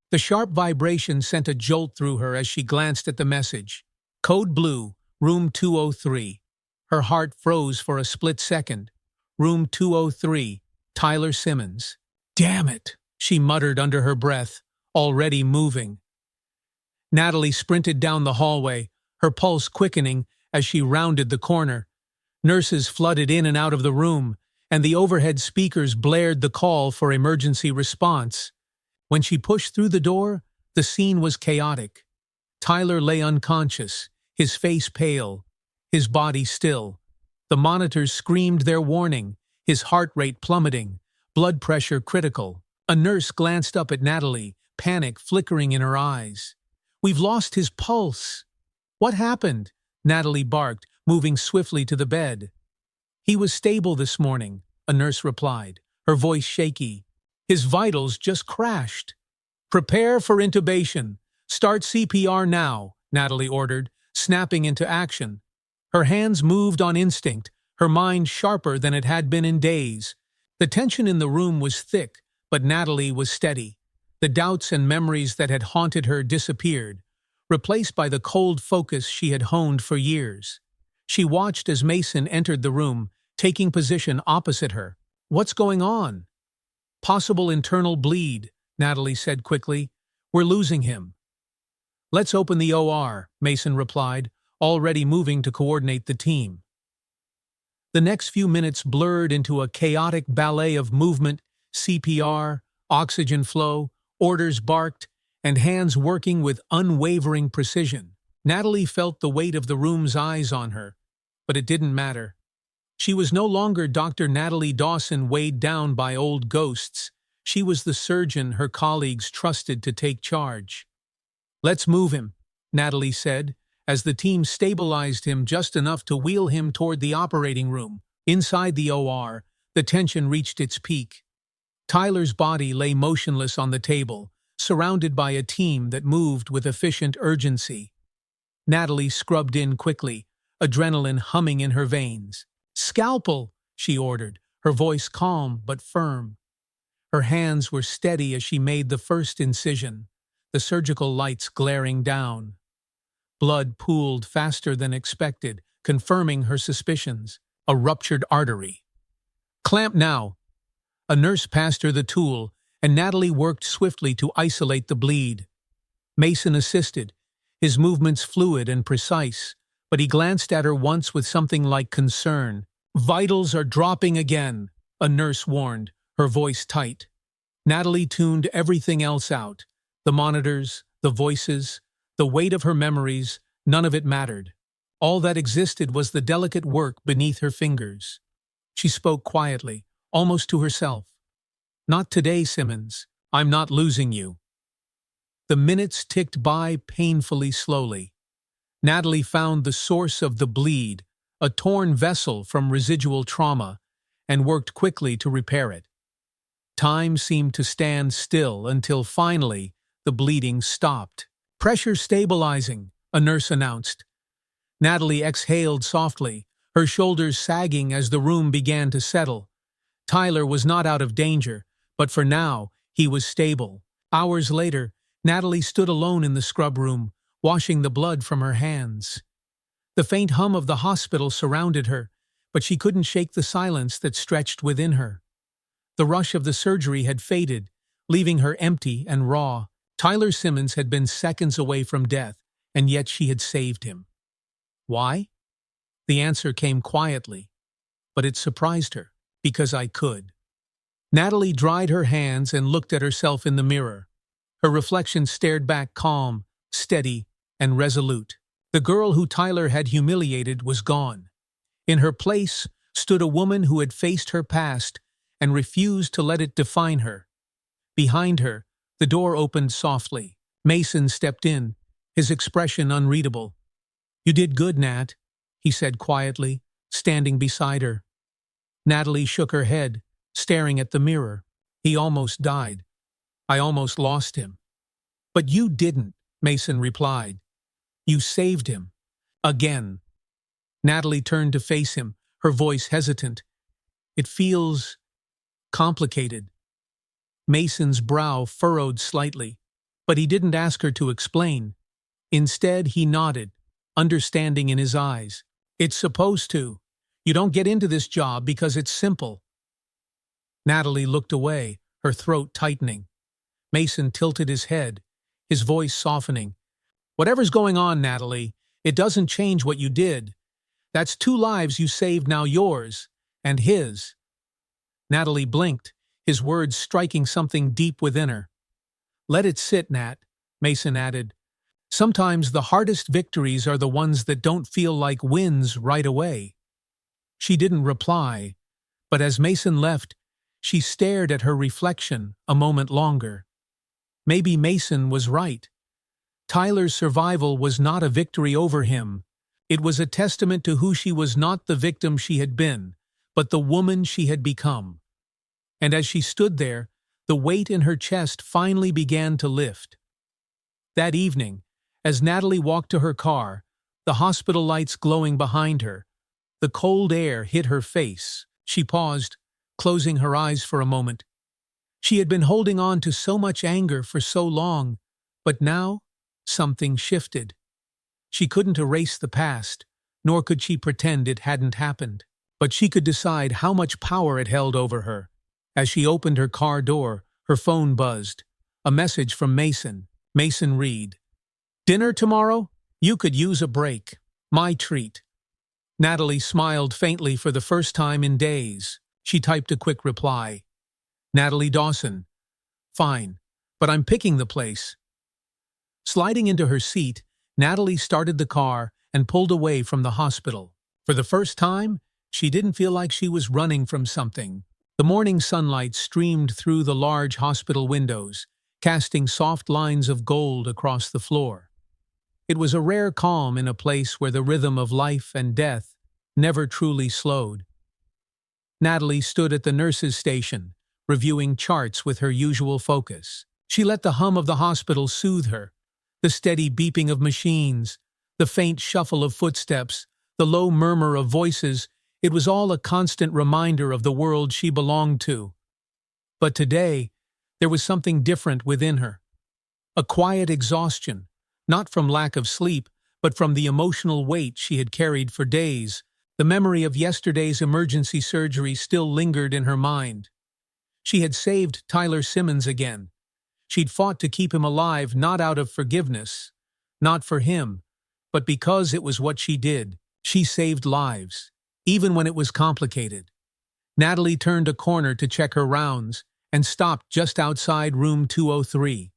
The sharp vibration sent a jolt through her as she glanced at the message. "Code Blue, Room 203. Her heart froze for a split second. "Room 203, Tyler Simmons." "Damn it," she muttered under her breath, already moving. Natalie sprinted down the hallway, her pulse quickening as she rounded the corner. Nurses flooded in and out of the room, and the overhead speakers blared the call for emergency response. When she pushed through the door, the scene was chaotic. Tyler lay unconscious, his face pale, his body still. The monitors screamed their warning, his heart rate plummeting, blood pressure critical. A nurse glanced up at Natalie, panic flickering in her eyes. "We've lost his pulse." "What happened?" Natalie barked, moving swiftly to the bed. "He was stable this morning," a nurse replied, her voice shaky. "His vitals just crashed." "Prepare for intubation. Start CPR now," Natalie ordered, snapping into action. Her hands moved on instinct, her mind sharper than it had been in days. The tension in the room was thick, but Natalie was steady. The doubts and memories that had haunted her disappeared, replaced by the cold focus she had honed for years. She watched as Mason entered the room, taking position opposite her. "What's going on?" "Possible internal bleed," Natalie said quickly. "We're losing him." "Let's open the OR," Mason replied, already moving to coordinate the team. The next few minutes blurred into a chaotic ballet of movement, CPR, oxygen flow, orders barked, and hands working with unwavering precision. Natalie felt the weight of the room's eyes on her, but it didn't matter. She was no longer Dr. Natalie Dawson weighed down by old ghosts. She was the surgeon her colleagues trusted to take charge. "Let's move him," Natalie said, as the team stabilized him just enough to wheel him toward the operating room. Inside the OR, the tension reached its peak. Tyler's body lay motionless on the table, surrounded by a team that moved with efficient urgency. Natalie scrubbed in quickly, adrenaline humming in her veins. "Scalpel," she ordered, her voice calm but firm. Her hands were steady as she made the first incision, the surgical lights glaring down. Blood pooled faster than expected, confirming her suspicions. A ruptured artery. "Clamp now." A nurse passed her the tool, and Natalie worked swiftly to isolate the bleed. Mason assisted, his movements fluid and precise, but he glanced at her once with something like concern. "Vitals are dropping again," a nurse warned, her voice tight. Natalie tuned everything else out. The monitors, the voices, the weight of her memories, none of it mattered. All that existed was the delicate work beneath her fingers. She spoke quietly, almost to herself. "Not today, Simmons. I'm not losing you." The minutes ticked by painfully slowly. Natalie found the source of the bleed, a torn vessel from residual trauma, and worked quickly to repair it. Time seemed to stand still until finally the bleeding stopped. "Pressure stabilizing," a nurse announced. Natalie exhaled softly, her shoulders sagging as the room began to settle. Tyler was not out of danger, but for now, he was stable. Hours later, Natalie stood alone in the scrub room, washing the blood from her hands. The faint hum of the hospital surrounded her, but she couldn't shake the silence that stretched within her. The rush of the surgery had faded, leaving her empty and raw. Tyler Simmons had been seconds away from death, and yet she had saved him. Why? The answer came quietly, but it surprised her. "Because I could." Natalie dried her hands and looked at herself in the mirror. Her reflection stared back calm, steady, and resolute. The girl who Tyler had humiliated was gone. In her place stood a woman who had faced her past and refused to let it define her. Behind her, the door opened softly. Mason stepped in, his expression unreadable. "You did good, Nat," he said quietly, standing beside her. Natalie shook her head, staring at the mirror. "He almost died. I almost lost him." "But you didn't," Mason replied. "You saved him. Again." Natalie turned to face him, her voice hesitant. "It feels complicated." Mason's brow furrowed slightly, but he didn't ask her to explain. Instead, he nodded, understanding in his eyes. "It's supposed to. You don't get into this job because it's simple." Natalie looked away, her throat tightening. Mason tilted his head, his voice softening. "Whatever's going on, Natalie, it doesn't change what you did. That's 2 lives you saved, now yours, and his." Natalie blinked, his words striking something deep within her. "Let it sit, Nat," Mason added. "Sometimes the hardest victories are the ones that don't feel like wins right away." She didn't reply, but as Mason left, she stared at her reflection a moment longer. Maybe Mason was right. Tyler's survival was not a victory over him. It was a testament to who she was, not the victim she had been, but the woman she had become. And as she stood there, the weight in her chest finally began to lift. That evening, as Natalie walked to her car, the hospital lights glowing behind her, the cold air hit her face. She paused, closing her eyes for a moment. She had been holding on to so much anger for so long, but now something shifted. She couldn't erase the past, nor could she pretend it hadn't happened. But she could decide how much power it held over her. As she opened her car door, her phone buzzed. A message from Mason. Mason read, "Dinner tomorrow? You could use a break. My treat." Natalie smiled faintly for the first time in days. She typed a quick reply. Natalie Dawson. Fine, but I'm picking the place. Sliding into her seat, Natalie started the car and pulled away from the hospital. For the first time, she didn't feel like she was running from something. The morning sunlight streamed through the large hospital windows, casting soft lines of gold across the floor. It was a rare calm in a place where the rhythm of life and death never truly slowed. Natalie stood at the nurse's station, reviewing charts with her usual focus. She let the hum of the hospital soothe her, the steady beeping of machines, the faint shuffle of footsteps, the low murmur of voices. It was all a constant reminder of the world she belonged to. But today, there was something different within her. A quiet exhaustion, not from lack of sleep, but from the emotional weight she had carried for days. The memory of yesterday's emergency surgery still lingered in her mind. She had saved Tyler Simmons again. She'd fought to keep him alive, not out of forgiveness, not for him, but because it was what she did. She saved lives, even when it was complicated. Natalie turned a corner to check her rounds and stopped just outside room 203.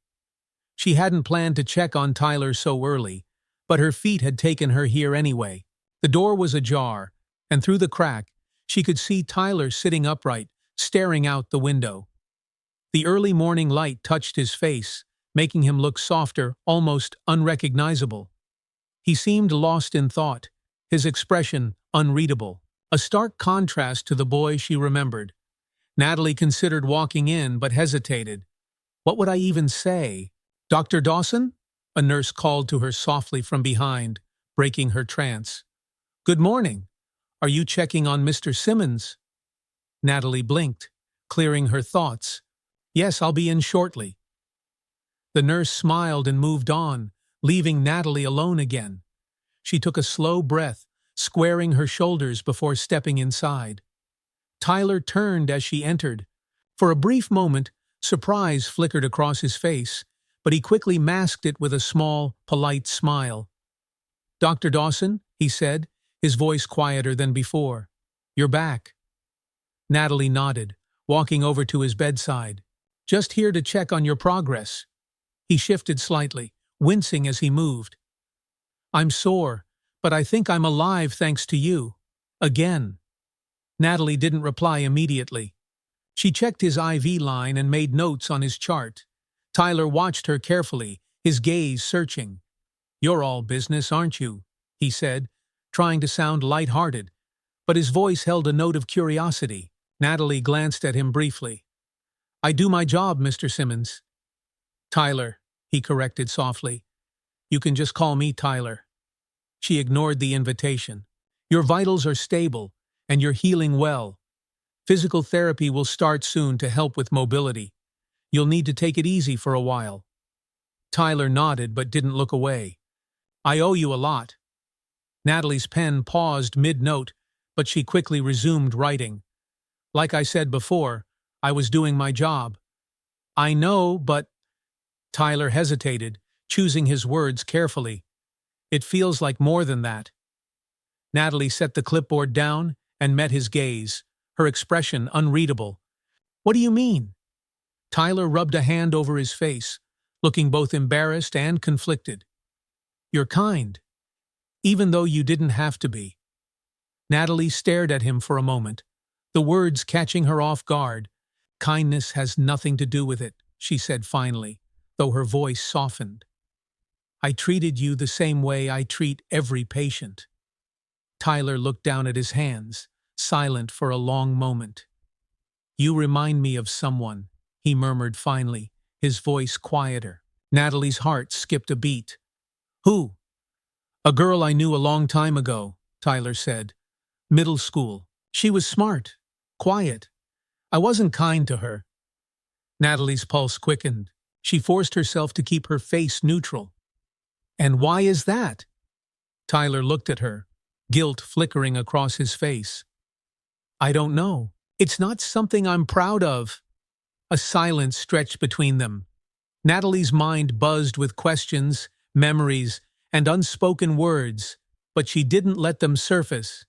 She hadn't planned to check on Tyler so early, but her feet had taken her here anyway. The door was ajar, and through the crack, she could see Tyler sitting upright, staring out the window. The early morning light touched his face, making him look softer, almost unrecognizable. He seemed lost in thought, his expression unreadable, a stark contrast to the boy she remembered. Natalie considered walking in, but hesitated. What would I even say? "Dr. Dawson?" A nurse called to her softly from behind, breaking her trance. "Good morning. Are you checking on Mr. Simmons?" Natalie blinked, clearing her thoughts. "Yes, I'll be in shortly." The nurse smiled and moved on, leaving Natalie alone again. She took a slow breath, squaring her shoulders before stepping inside. Tyler turned as she entered. For a brief moment, surprise flickered across his face, but he quickly masked it with a small, polite smile. "Dr. Dawson," he said, his voice quieter than before. "You're back." Natalie nodded, walking over to his bedside. "Just here to check on your progress." He shifted slightly, wincing as he moved. "I'm sore, but I think I'm alive thanks to you. Again." Natalie didn't reply immediately. She checked his IV line and made notes on his chart. Tyler watched her carefully, his gaze searching. "You're all business, aren't you?" he said, trying to sound light-hearted, but his voice held a note of curiosity. Natalie glanced at him briefly. "I do my job, Mr. Simmons." "Tyler," he corrected softly. "You can just call me Tyler." She ignored the invitation. "Your vitals are stable, and you're healing well. Physical therapy will start soon to help with mobility. You'll need to take it easy for a while." Tyler nodded but didn't look away. "I owe you a lot." Natalie's pen paused mid-note, but she quickly resumed writing. "Like I said before, I was doing my job." "I know, but—" Tyler hesitated, choosing his words carefully. "It feels like more than that." Natalie set the clipboard down and met his gaze, her expression unreadable. "What do you mean?" Tyler rubbed a hand over his face, looking both embarrassed and conflicted. "You're kind, even though you didn't have to be." Natalie stared at him for a moment, the words catching her off guard. "Kindness has nothing to do with it," she said finally, though her voice softened. "I treated you the same way I treat every patient." Tyler looked down at his hands, silent for a long moment. "You remind me of someone," he murmured finally, his voice quieter. Natalie's heart skipped a beat. "Who?" "A girl I knew a long time ago," Tyler said. "Middle school. She was smart, quiet. I wasn't kind to her." Natalie's pulse quickened. She forced herself to keep her face neutral. "And why is that?" Tyler looked at her, guilt flickering across his face. "I don't know. It's not something I'm proud of." A silence stretched between them. Natalie's mind buzzed with questions, memories, and unspoken words, but she didn't let them surface.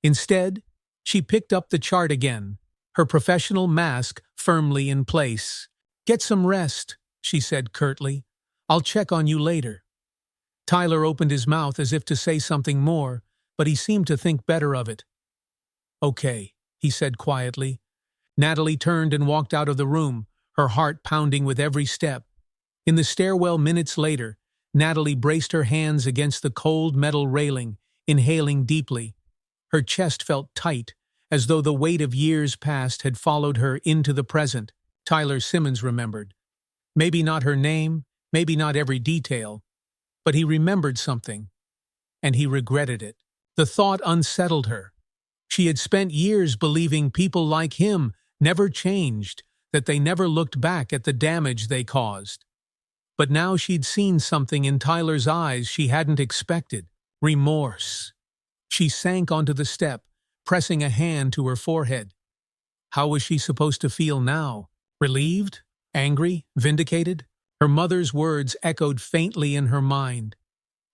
Instead, she picked up the chart again, her professional mask firmly in place. "Get some rest," she said curtly. "I'll check on you later." Tyler opened his mouth as if to say something more, but he seemed to think better of it. "Okay," he said quietly. Natalie turned and walked out of the room, her heart pounding with every step. In the stairwell minutes later, Natalie braced her hands against the cold metal railing, inhaling deeply. Her chest felt tight, as though the weight of years past had followed her into the present. Tyler Simmons remembered. Maybe not her name, maybe not every detail, but he remembered something, and he regretted it. The thought unsettled her. She had spent years believing people like him never changed, that they never looked back at the damage they caused. But now she'd seen something in Tyler's eyes she hadn't expected. Remorse. She sank onto the step, pressing a hand to her forehead. How was she supposed to feel now? Relieved? Angry? Vindicated? Her mother's words echoed faintly in her mind.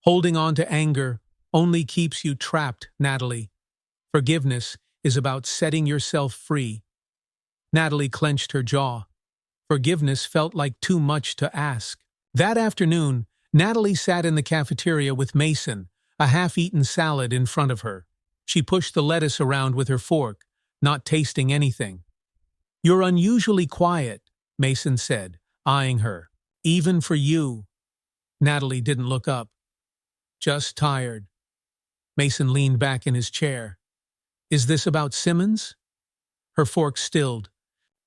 "Holding on to anger only keeps you trapped, Natalie. Forgiveness is about setting yourself free." Natalie clenched her jaw. Forgiveness felt like too much to ask. That afternoon, Natalie sat in the cafeteria with Mason, a half-eaten salad in front of her. She pushed the lettuce around with her fork, not tasting anything. "You're unusually quiet," Mason said, eyeing her. "Even for you." Natalie didn't look up. "Just tired." Mason leaned back in his chair. "Is this about Simmons?" Her fork stilled.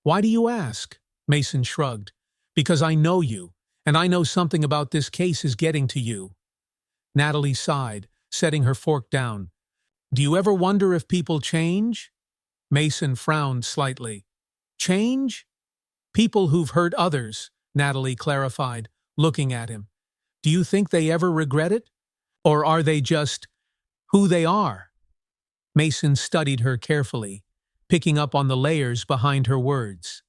"Why do you ask?" Mason shrugged. "Because I know you, and I know something about this case is getting to you." Natalie sighed, setting her fork down. "Do you ever wonder if people change?" Mason frowned slightly. "Change?" "People who've hurt others," Natalie clarified, looking at him. "Do you think they ever regret it? Or are they just who they are?" Mason studied her carefully, picking up on the layers behind her words.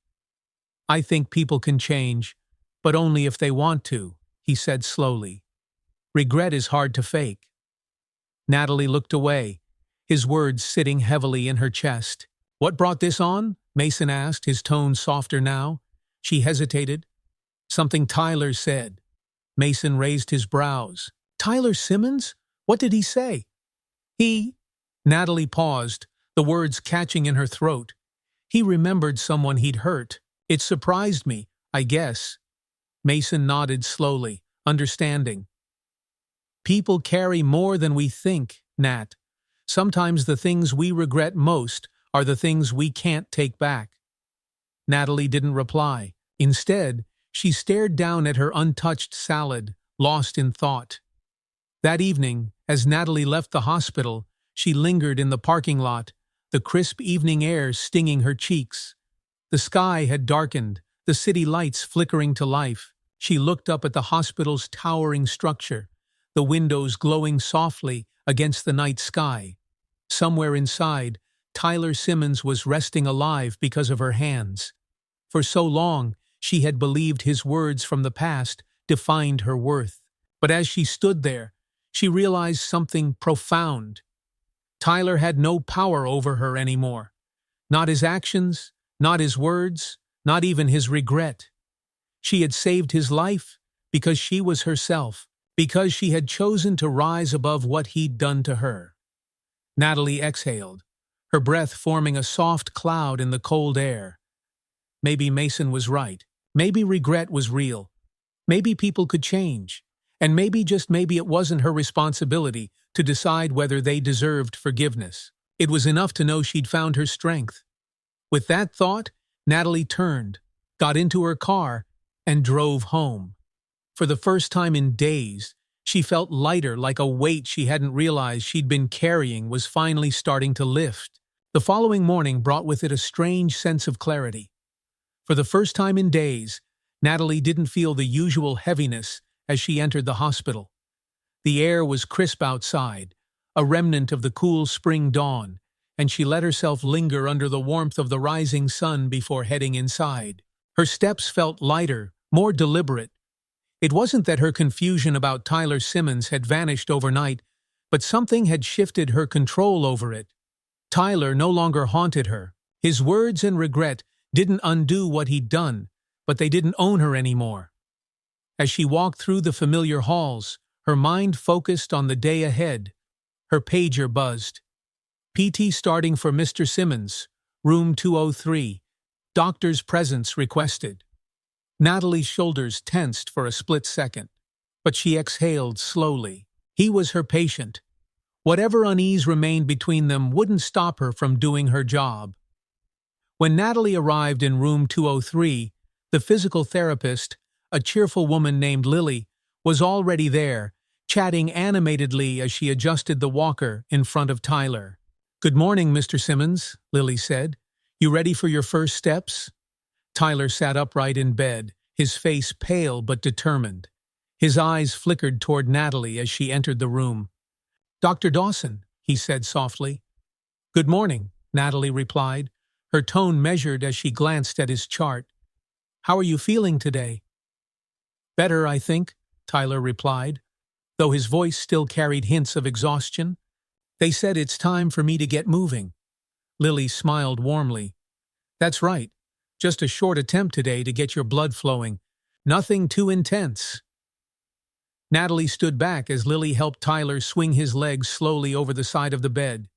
"I think people can change, but only if they want to," he said slowly. "Regret is hard to fake." Natalie looked away, his words sitting heavily in her chest. "What brought this on?" Mason asked, his tone softer now. She hesitated. "Something Tyler said." Mason raised his brows. "Tyler Simmons? What did he say?" "He—" Natalie paused, the words catching in her throat. "He remembered someone he'd hurt. It surprised me, I guess." Mason nodded slowly, understanding. "People carry more than we think, Nat. Sometimes the things we regret most are the things we can't take back." Natalie didn't reply. Instead, she stared down at her untouched salad, lost in thought. That evening, as Natalie left the hospital, she lingered in the parking lot, the crisp evening air stinging her cheeks. The sky had darkened, the city lights flickering to life. She looked up at the hospital's towering structure, the windows glowing softly against the night sky. Somewhere inside, Tyler Simmons was resting alive because of her hands. For so long, she had believed his words from the past defined her worth. But as she stood there, she realized something profound. Tyler had no power over her anymore. Not his actions, not his words, not even his regret. She had saved his life because she was herself, because she had chosen to rise above what he'd done to her. Natalie exhaled, her breath forming a soft cloud in the cold air. Maybe Mason was right. Maybe regret was real. Maybe people could change. And maybe, just maybe, it wasn't her responsibility to decide whether they deserved forgiveness. It was enough to know she'd found her strength. With that thought, Natalie turned, got into her car, and drove home. For the first time in days, she felt lighter, like a weight she hadn't realized she'd been carrying was finally starting to lift. The following morning brought with it a strange sense of clarity. For the first time in days, Natalie didn't feel the usual heaviness as she entered the hospital. The air was crisp outside, a remnant of the cool spring dawn, and she let herself linger under the warmth of the rising sun before heading inside. Her steps felt lighter, more deliberate. It wasn't that her confusion about Tyler Simmons had vanished overnight, but something had shifted her control over it. Tyler no longer haunted her. His words and regret didn't undo what he'd done, but they didn't own her anymore. As she walked through the familiar halls, her mind focused on the day ahead. Her pager buzzed. PT starting for Mr. Simmons, room 203. Doctor's presence requested. Natalie's shoulders tensed for a split second, but she exhaled slowly. He was her patient. Whatever unease remained between them wouldn't stop her from doing her job. When Natalie arrived in room 203, the physical therapist, a cheerful woman named Lily, was already there, chatting animatedly as she adjusted the walker in front of Tyler. "Good morning, Mr. Simmons," Lily said. "You ready for your first steps?" Tyler sat upright in bed, his face pale but determined. His eyes flickered toward Natalie as she entered the room. "Dr. Dawson," he said softly. "Good morning," Natalie replied, her tone measured as she glanced at his chart. "How are you feeling today?" "Better, I think," Tyler replied, though his voice still carried hints of exhaustion. "They said it's time for me to get moving." Lily smiled warmly. "That's right. Just a short attempt today to get your blood flowing. Nothing too intense." Natalie stood back as Lily helped Tyler swing his legs slowly over the side of the bed.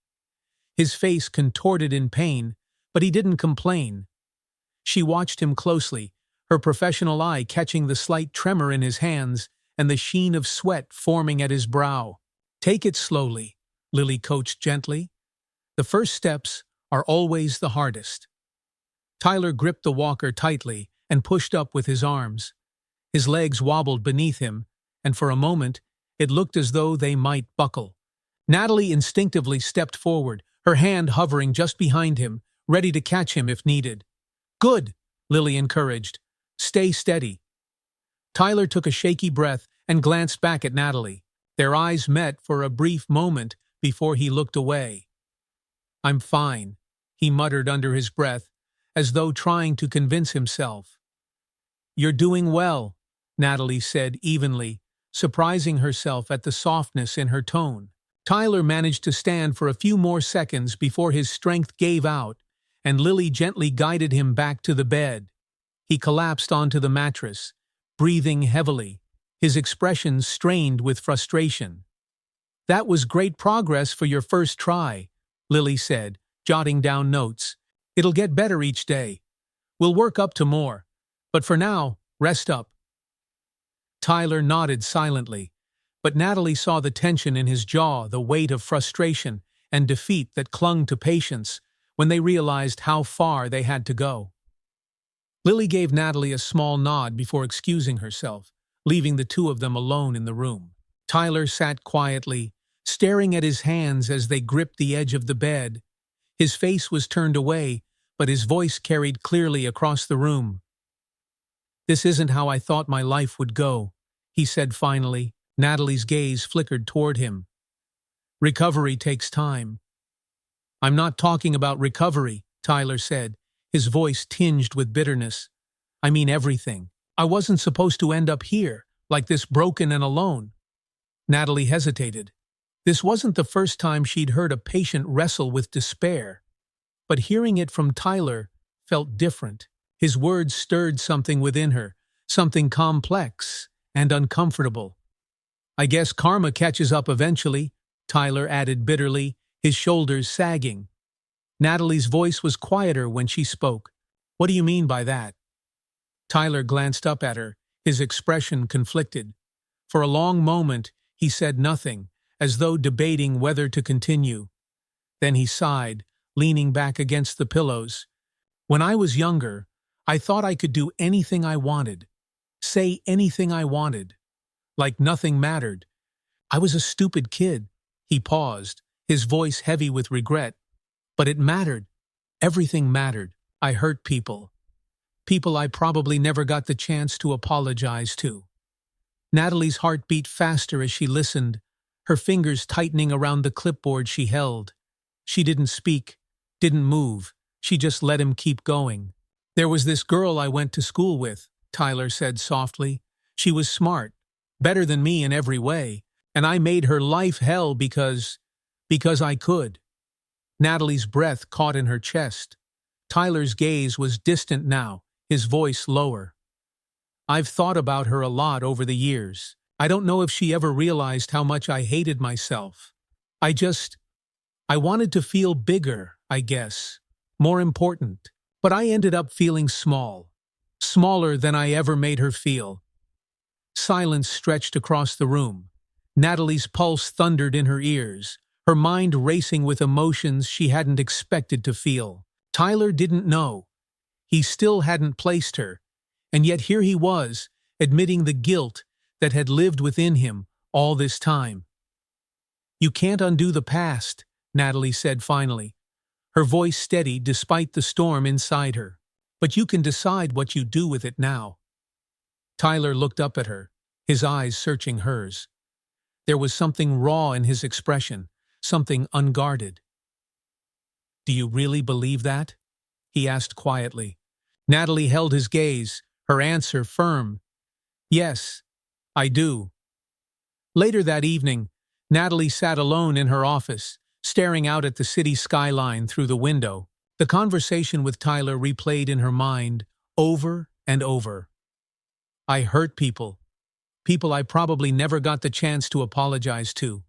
His face contorted in pain, but he didn't complain. She watched him closely, her professional eye catching the slight tremor in his hands and the sheen of sweat forming at his brow. "Take it slowly," Lily coached gently. "The first steps are always the hardest." Tyler gripped the walker tightly and pushed up with his arms. His legs wobbled beneath him, and for a moment, it looked as though they might buckle. Natalie instinctively stepped forward, her hand hovering just behind him, ready to catch him if needed. "Good," Lily encouraged. "Stay steady." Tyler took a shaky breath and glanced back at Natalie. Their eyes met for a brief moment before he looked away. "I'm fine," he muttered under his breath, as though trying to convince himself. "You're doing well," Natalie said evenly, surprising herself at the softness in her tone. Tyler managed to stand for a few more seconds before his strength gave out, and Lily gently guided him back to the bed. He collapsed onto the mattress, breathing heavily, his expression strained with frustration. "That was great progress for your first try," Lily said, jotting down notes. "It'll get better each day. We'll work up to more. But for now, rest up." Tyler nodded silently, but Natalie saw the tension in his jaw, the weight of frustration and defeat that clung to patience when they realized how far they had to go. Lily gave Natalie a small nod before excusing herself, leaving the two of them alone in the room. Tyler sat quietly, staring at his hands as they gripped the edge of the bed. His face was turned away, but his voice carried clearly across the room. "This isn't how I thought my life would go," he said finally. Natalie's gaze flickered toward him. "Recovery takes time." "I'm not talking about recovery," Tyler said, his voice tinged with bitterness. "I mean everything. I wasn't supposed to end up here, like this, broken and alone." Natalie hesitated. This wasn't the first time she'd heard a patient wrestle with despair, but hearing it from Tyler felt different. His words stirred something within her, something complex and uncomfortable. "I guess karma catches up eventually," Tyler added bitterly, his shoulders sagging. Natalie's voice was quieter when she spoke. "What do you mean by that?" Tyler glanced up at her, his expression conflicted. For a long moment, he said nothing, as though debating whether to continue. Then he sighed, leaning back against the pillows. "When I was younger, I thought I could do anything I wanted, say anything I wanted, like nothing mattered. I was a stupid kid." He paused, his voice heavy with regret. "But it mattered. Everything mattered. I hurt people. People I probably never got the chance to apologize to." Natalie's heart beat faster as she listened, her fingers tightening around the clipboard she held. She didn't speak, didn't move. She just let him keep going. "There was this girl I went to school with," Tyler said softly. "She was smart, better than me in every way, and I made her life hell because I could." Natalie's breath caught in her chest. Tyler's gaze was distant now, his voice lower. I've thought about her a lot over the years. I don't know if she ever realized how much I hated myself. I wanted to feel bigger, I guess. More important. But I ended up feeling small. Smaller than I ever made her feel. Silence stretched across the room. Natalie's pulse thundered in her ears, her mind racing with emotions she hadn't expected to feel. Tyler didn't know. He still hadn't placed her, and yet here he was, admitting the guilt that had lived within him all this time. You can't undo the past, Natalie said finally, her voice steady despite the storm inside her. But you can decide what you do with it now. Tyler looked up at her, his eyes searching hers. There was something raw in his expression, something unguarded. Do you really believe that? He asked quietly. Natalie held his gaze, her answer firm. Yes, I do. Later that evening, Natalie sat alone in her office, staring out at the city skyline through the window. The conversation with Tyler replayed in her mind over and over. I hurt people. People I probably never got the chance to apologize to.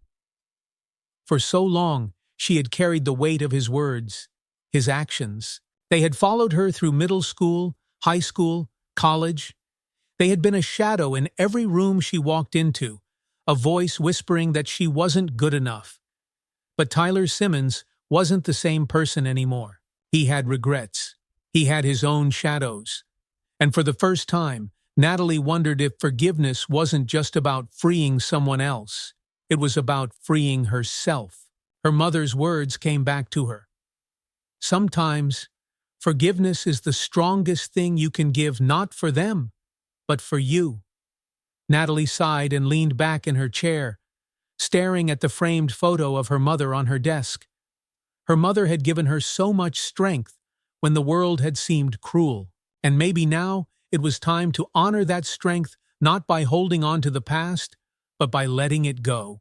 For so long, she had carried the weight of his words, his actions. They had followed her through middle school, high school, college. They had been a shadow in every room she walked into, a voice whispering that she wasn't good enough. But Tyler Simmons wasn't the same person anymore. He had regrets. He had his own shadows. And for the first time, Natalie wondered if forgiveness wasn't just about freeing someone else. It was about freeing herself. Her mother's words came back to her. Sometimes, forgiveness is the strongest thing you can give, not for them, but for you. Natalie sighed and leaned back in her chair, staring at the framed photo of her mother on her desk. Her mother had given her so much strength when the world had seemed cruel, and maybe now it was time to honor that strength not by holding on to the past, but by letting it go.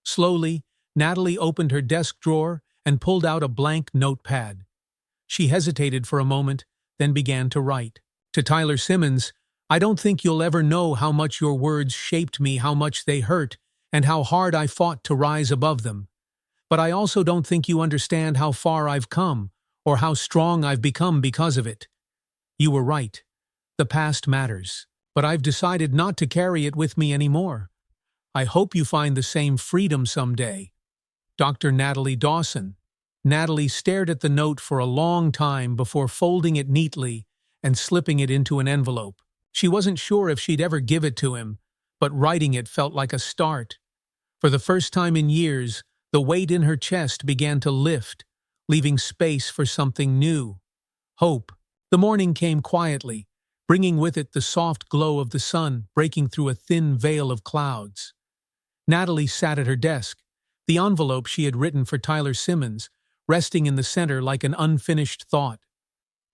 Slowly, Natalie opened her desk drawer and pulled out a blank notepad. She hesitated for a moment, then began to write. To Tyler Simmons, I don't think you'll ever know how much your words shaped me, how much they hurt, and how hard I fought to rise above them. But I also don't think you understand how far I've come, or how strong I've become because of it. You were right. The past matters, but I've decided not to carry it with me anymore. I hope you find the same freedom someday. Dr. Natalie Dawson. Natalie stared at the note for a long time before folding it neatly and slipping it into an envelope. She wasn't sure if she'd ever give it to him, but writing it felt like a start. For the first time in years, the weight in her chest began to lift, leaving space for something new. Hope. The morning came quietly, bringing with it the soft glow of the sun breaking through a thin veil of clouds. Natalie sat at her desk, the envelope she had written for Tyler Simmons, resting in the center like an unfinished thought.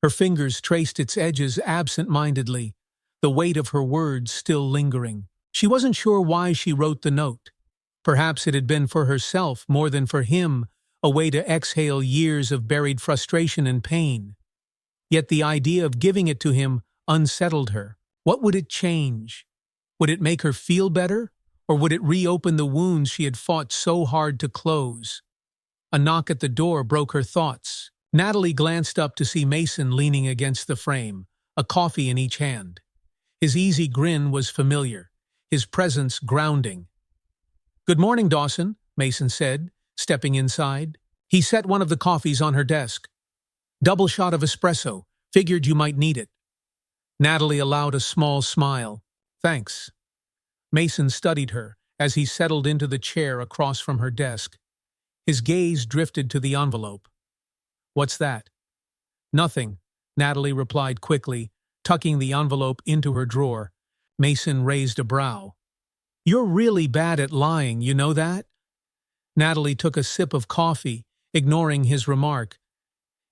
Her fingers traced its edges absent-mindedly, the weight of her words still lingering. She wasn't sure why she wrote the note. Perhaps it had been for herself more than for him, a way to exhale years of buried frustration and pain. Yet the idea of giving it to him unsettled her. What would it change? Would it make her feel better? Or would it reopen the wounds she had fought so hard to close? A knock at the door broke her thoughts. Natalie glanced up to see Mason leaning against the frame, a coffee in each hand. His easy grin was familiar, his presence grounding. "Good morning, Dawson," Mason said, stepping inside. He set one of the coffees on her desk. "Double shot of espresso. Figured you might need it." Natalie allowed a small smile. "Thanks." Mason studied her as he settled into the chair across from her desk. His gaze drifted to the envelope. "What's that?" "Nothing," Natalie replied quickly, tucking the envelope into her drawer. Mason raised a brow. "You're really bad at lying, you know that?" Natalie took a sip of coffee, ignoring his remark.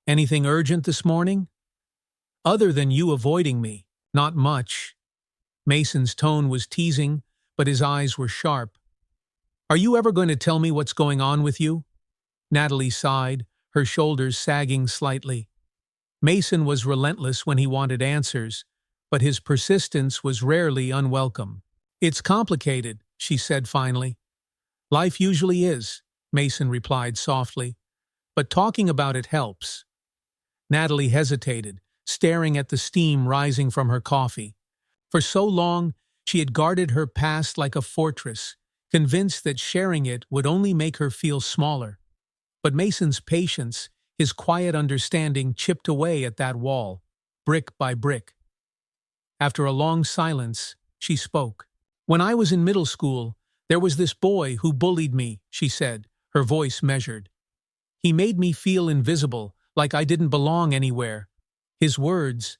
"Anything urgent this morning?" "Other than you avoiding me, not much." Mason's tone was teasing, but his eyes were sharp. "Are you ever going to tell me what's going on with you?" Natalie sighed, her shoulders sagging slightly. Mason was relentless when he wanted answers, but his persistence was rarely unwelcome. "It's complicated," she said finally. "Life usually is," Mason replied softly, "but talking about it helps." Natalie hesitated, staring at the steam rising from her coffee. For so long, she had guarded her past like a fortress, convinced that sharing it would only make her feel smaller. But Mason's patience, his quiet understanding, chipped away at that wall, brick by brick. After a long silence, she spoke. "When I was in middle school, there was this boy who bullied me," she said, her voice measured. "He made me feel invisible, like I didn't belong anywhere. His words,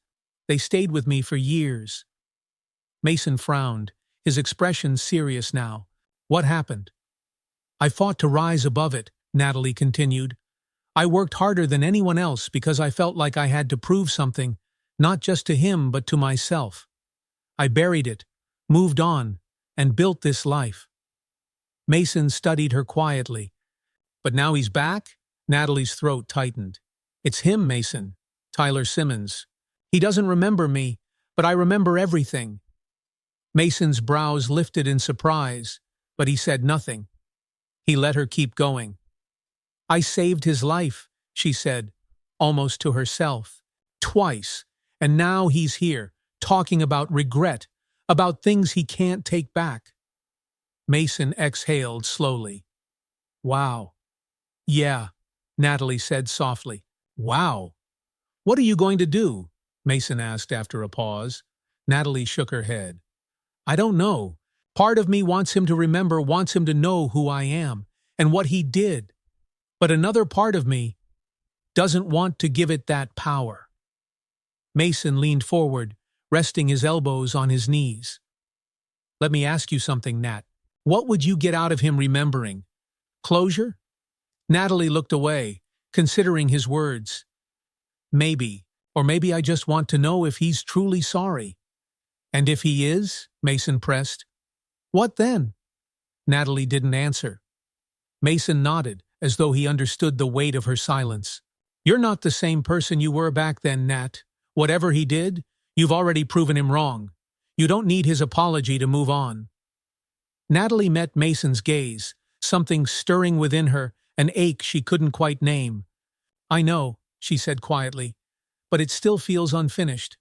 they stayed with me for years." Mason frowned, his expression serious now. "What happened?" "I fought to rise above it," Natalie continued. "I worked harder than anyone else because I felt like I had to prove something, not just to him but to myself. I buried it, moved on, and built this life." Mason studied her quietly. "But now he's back?" Natalie's throat tightened. "It's him, Mason. Tyler Simmons. He doesn't remember me, but I remember everything." Mason's brows lifted in surprise, but he said nothing. He let her keep going. "I saved his life," she said, almost to herself. "Twice. And now he's here, talking about regret, about things he can't take back." Mason exhaled slowly. "Wow." "Yeah," Natalie said softly. "Wow." "What are you going to do?" Mason asked after a pause. Natalie shook her head. "I don't know. Part of me wants him to remember, wants him to know who I am and what he did. But another part of me doesn't want to give it that power." Mason leaned forward, resting his elbows on his knees. "Let me ask you something, Nat. What would you get out of him remembering? Closure?" Natalie looked away, considering his words. "Maybe, or maybe I just want to know if he's truly sorry." "And if he is?" Mason pressed. "What then?" Natalie didn't answer. Mason nodded, as though he understood the weight of her silence. "You're not the same person you were back then, Nat. Whatever he did, you've already proven him wrong. You don't need his apology to move on." Natalie met Mason's gaze, something stirring within her, an ache she couldn't quite name. "I know," she said quietly, "but it still feels unfinished."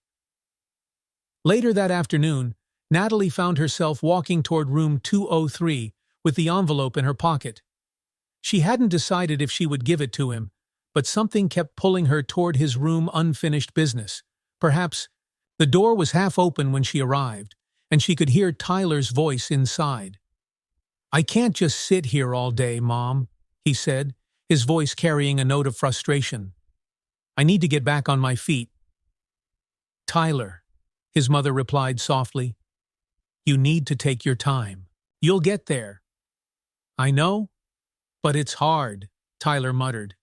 Later that afternoon, Natalie found herself walking toward room 203 with the envelope in her pocket. She hadn't decided if she would give it to him, but something kept pulling her toward his room unfinished business. Perhaps the door was half open when she arrived, and she could hear Tyler's voice inside. "I can't just sit here all day, Mom," he said, his voice carrying a note of frustration. "I need to get back on my feet." "Tyler," his mother replied softly, "you need to take your time. You'll get there." "I know, but it's hard," Tyler muttered.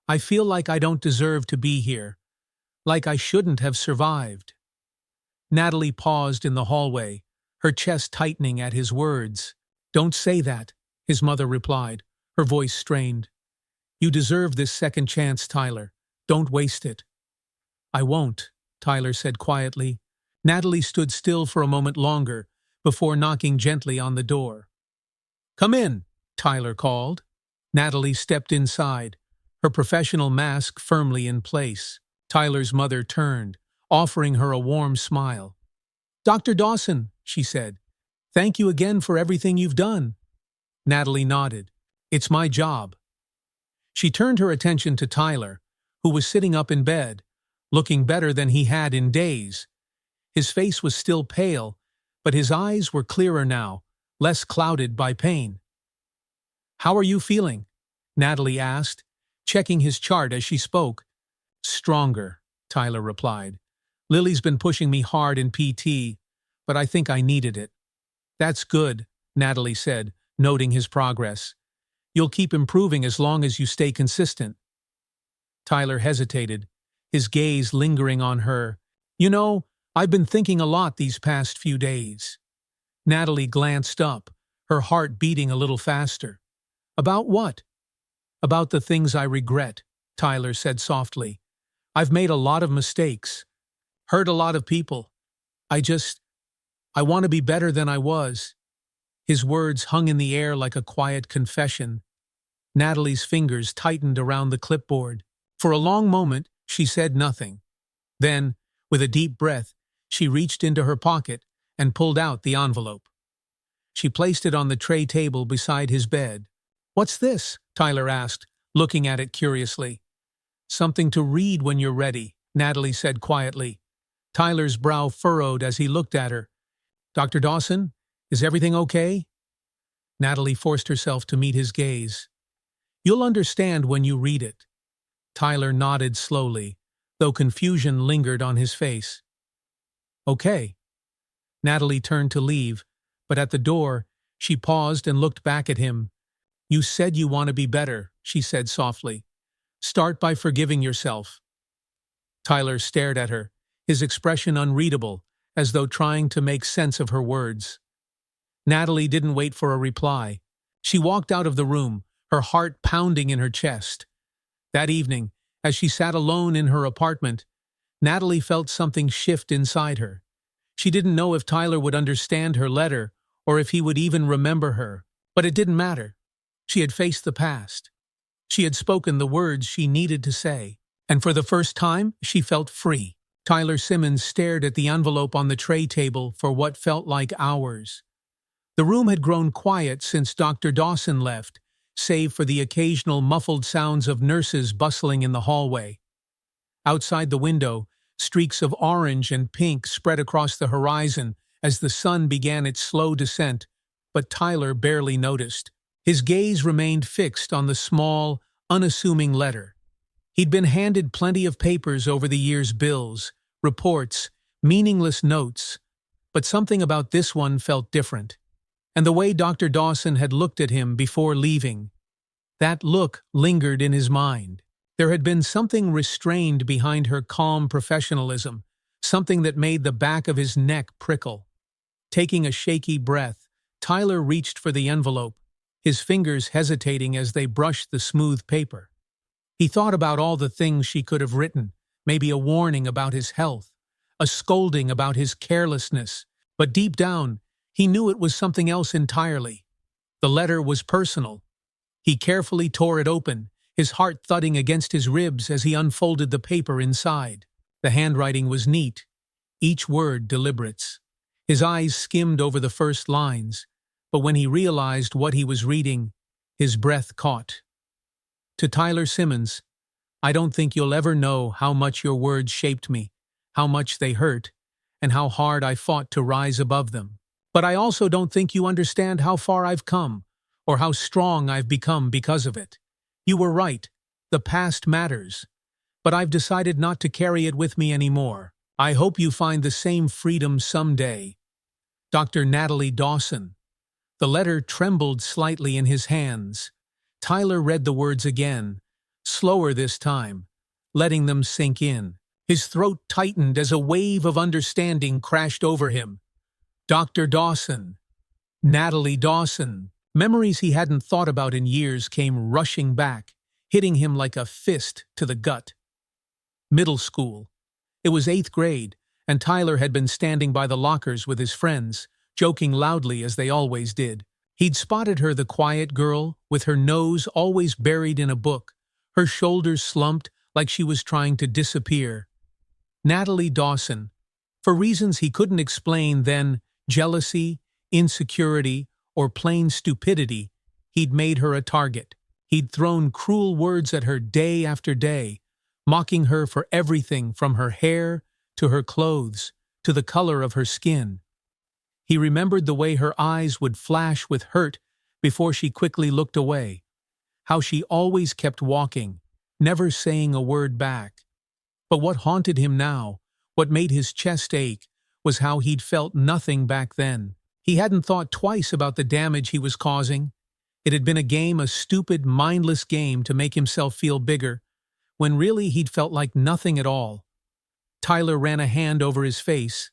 "I feel like I don't deserve to be here, like I shouldn't have survived." Natalie paused in the hallway, her chest tightening at his words. "Don't say that," his mother replied, her voice strained. "You deserve this second chance, Tyler. Don't waste it." "I won't," Tyler said quietly. Natalie stood still for a moment longer before knocking gently on the door. "Come in," Tyler called. Natalie stepped inside, her professional mask firmly in place. Tyler's mother turned, offering her a warm smile. "Dr. Dawson," she said, "thank you again for everything you've done." Natalie nodded. "It's my job." She turned her attention to Tyler, who was sitting up in bed, looking better than he had in days. His face was still pale, but his eyes were clearer now, less clouded by pain. "How are you feeling?" Natalie asked, checking his chart as she spoke. "Stronger," Tyler replied. "Lily's been pushing me hard in PT, but I think I needed it." "That's good," Natalie said, noting his progress. "You'll keep improving as long as you stay consistent." Tyler hesitated, his gaze lingering on her. "You know, I've been thinking a lot these past few days." Natalie glanced up, her heart beating a little faster. "About what?" About the things I regret, Tyler said softly. I've made a lot of mistakes, hurt a lot of people. I want to be better than I was. His words hung in the air like a quiet confession. Natalie's fingers tightened around the clipboard. For a long moment, she said nothing. Then, with a deep breath, she reached into her pocket and pulled out the envelope. She placed it on the tray table beside his bed. "What's this?" Tyler asked, looking at it curiously. "Something to read when you're ready," Natalie said quietly. Tyler's brow furrowed as he looked at her. "Dr. Dawson, is everything okay?" Natalie forced herself to meet his gaze. "You'll understand when you read it." Tyler nodded slowly, though confusion lingered on his face. "Okay." Natalie turned to leave, but at the door, she paused and looked back at him. "You said you want to be better," she said softly. "Start by forgiving yourself." Tyler stared at her, his expression unreadable, as though trying to make sense of her words. Natalie didn't wait for a reply. She walked out of the room, her heart pounding in her chest. That evening, as she sat alone in her apartment, Natalie felt something shift inside her. She didn't know if Tyler would understand her letter or if he would even remember her, but it didn't matter. She had faced the past. She had spoken the words she needed to say, and for the first time, she felt free. Tyler Simmons stared at the envelope on the tray table for what felt like hours. The room had grown quiet since Dr. Dawson left, save for the occasional muffled sounds of nurses bustling in the hallway. Outside the window, streaks of orange and pink spread across the horizon as the sun began its slow descent, but Tyler barely noticed. His gaze remained fixed on the small, unassuming letter. He'd been handed plenty of papers over the years: bills, reports, meaningless notes, but something about this one felt different. And the way Dr. Dawson had looked at him before leaving, that look lingered in his mind. There had been something restrained behind her calm professionalism, something that made the back of his neck prickle. Taking a shaky breath, Tyler reached for the envelope, his fingers hesitating as they brushed the smooth paper. He thought about all the things she could have written, maybe a warning about his health, a scolding about his carelessness, but deep down, he knew it was something else entirely. The letter was personal. He carefully tore it open, his heart thudding against his ribs as he unfolded the paper inside. The handwriting was neat, each word deliberate. His eyes skimmed over the first lines, but when he realized what he was reading, his breath caught. To Tyler Simmons, "I don't think you'll ever know how much your words shaped me, how much they hurt, and how hard I fought to rise above them. But I also don't think you understand how far I've come, or how strong I've become because of it. You were right, the past matters, but I've decided not to carry it with me anymore. I hope you find the same freedom someday. Dr. Natalie Dawson." The letter trembled slightly in his hands. Tyler read the words again, slower this time, letting them sink in. His throat tightened as a wave of understanding crashed over him. Dr. Dawson. Natalie Dawson. Memories he hadn't thought about in years came rushing back, hitting him like a fist to the gut. Middle school. It was 8th grade, and Tyler had been standing by the lockers with his friends, joking loudly as they always did. He'd spotted her, the quiet girl, with her nose always buried in a book, her shoulders slumped like she was trying to disappear. Natalie Dawson. For reasons he couldn't explain then, jealousy, insecurity, or plain stupidity, he'd made her a target. He'd thrown cruel words at her day after day, mocking her for everything from her hair to her clothes to the color of her skin. He remembered the way her eyes would flash with hurt before she quickly looked away, how she always kept walking, never saying a word back. But what haunted him now, what made his chest ache, was how he'd felt nothing back then. He hadn't thought twice about the damage he was causing. It had been a stupid, mindless game to make himself feel bigger, when really he'd felt like nothing at all. Tyler ran a hand over his face,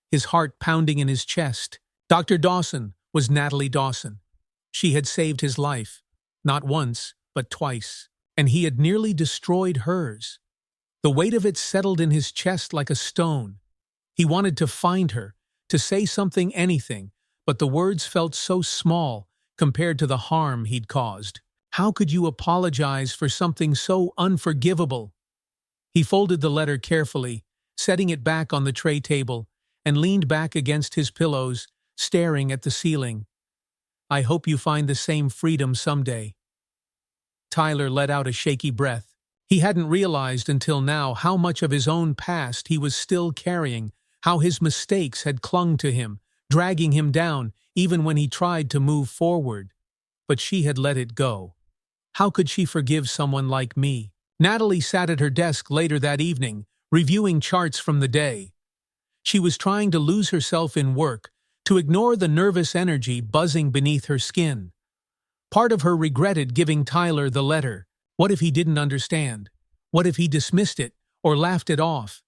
his heart pounding in his chest. Dr. Dawson was Natalie Dawson. She had saved his life, not once, but twice, and he had nearly destroyed hers. The weight of it settled in his chest like a stone. He wanted to find her, to say something, anything, but the words felt so small compared to the harm he'd caused. How could you apologize for something so unforgivable? He folded the letter carefully, setting it back on the tray table, and leaned back against his pillows, staring at the ceiling. I hope you find the same freedom someday. Tyler let out a shaky breath. He hadn't realized until now how much of his own past he was still carrying, how his mistakes had clung to him, dragging him down even when he tried to move forward. But she had let it go. How could she forgive someone like me? Natalie sat at her desk later that evening, reviewing charts from the day. She was trying to lose herself in work, to ignore the nervous energy buzzing beneath her skin. Part of her regretted giving Tyler the letter. What if he didn't understand? What if he dismissed it or laughed it off?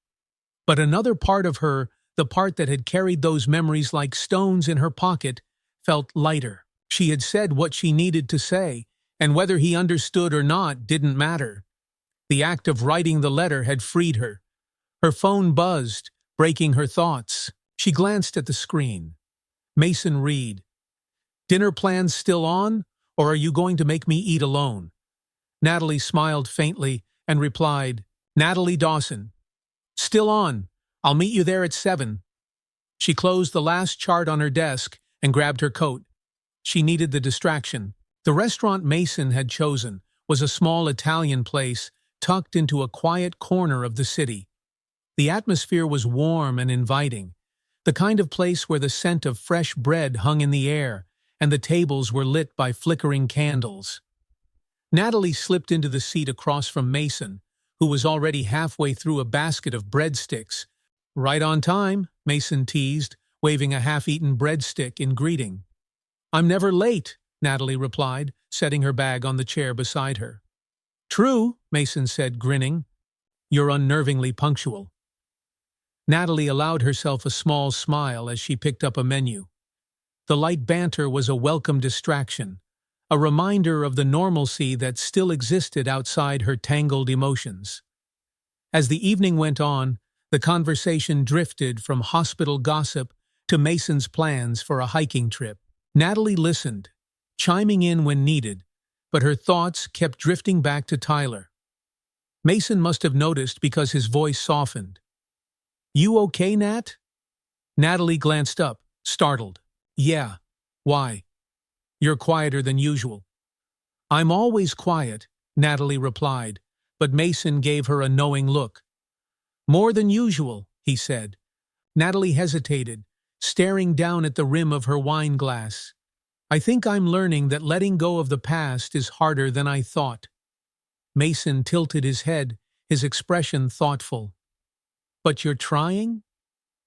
But another part of her, the part that had carried those memories like stones in her pocket, felt lighter. She had said what she needed to say, and whether he understood or not didn't matter. The act of writing the letter had freed her. Her phone buzzed, breaking her thoughts. She glanced at the screen. Mason Reed. Dinner plans still on, or are you going to make me eat alone? Natalie smiled faintly and replied, Natalie Dawson. Still on. I'll meet you there at 7. She closed the last chart on her desk and grabbed her coat. She needed the distraction. The restaurant Mason had chosen was a small Italian place tucked into a quiet corner of the city. The atmosphere was warm and inviting, the kind of place where the scent of fresh bread hung in the air and the tables were lit by flickering candles. Natalie slipped into the seat across from Mason, who was already halfway through a basket of breadsticks. Right on time, Mason teased, waving a half-eaten breadstick in greeting. I'm never late, Natalie replied, setting her bag on the chair beside her. True, Mason said, grinning. You're unnervingly punctual. Natalie allowed herself a small smile as she picked up a menu. The light banter was a welcome distraction, a reminder of the normalcy that still existed outside her tangled emotions. As the evening went on, the conversation drifted from hospital gossip to Mason's plans for a hiking trip. Natalie listened, chiming in when needed, but her thoughts kept drifting back to Tyler. Mason must have noticed because his voice softened. You okay, Nat? Natalie glanced up, startled. Yeah. Why? You're quieter than usual. I'm always quiet, Natalie replied, but Mason gave her a knowing look. More than usual, he said. Natalie hesitated, staring down at the rim of her wine glass. I think I'm learning that letting go of the past is harder than I thought. Mason tilted his head, his expression thoughtful. But you're trying?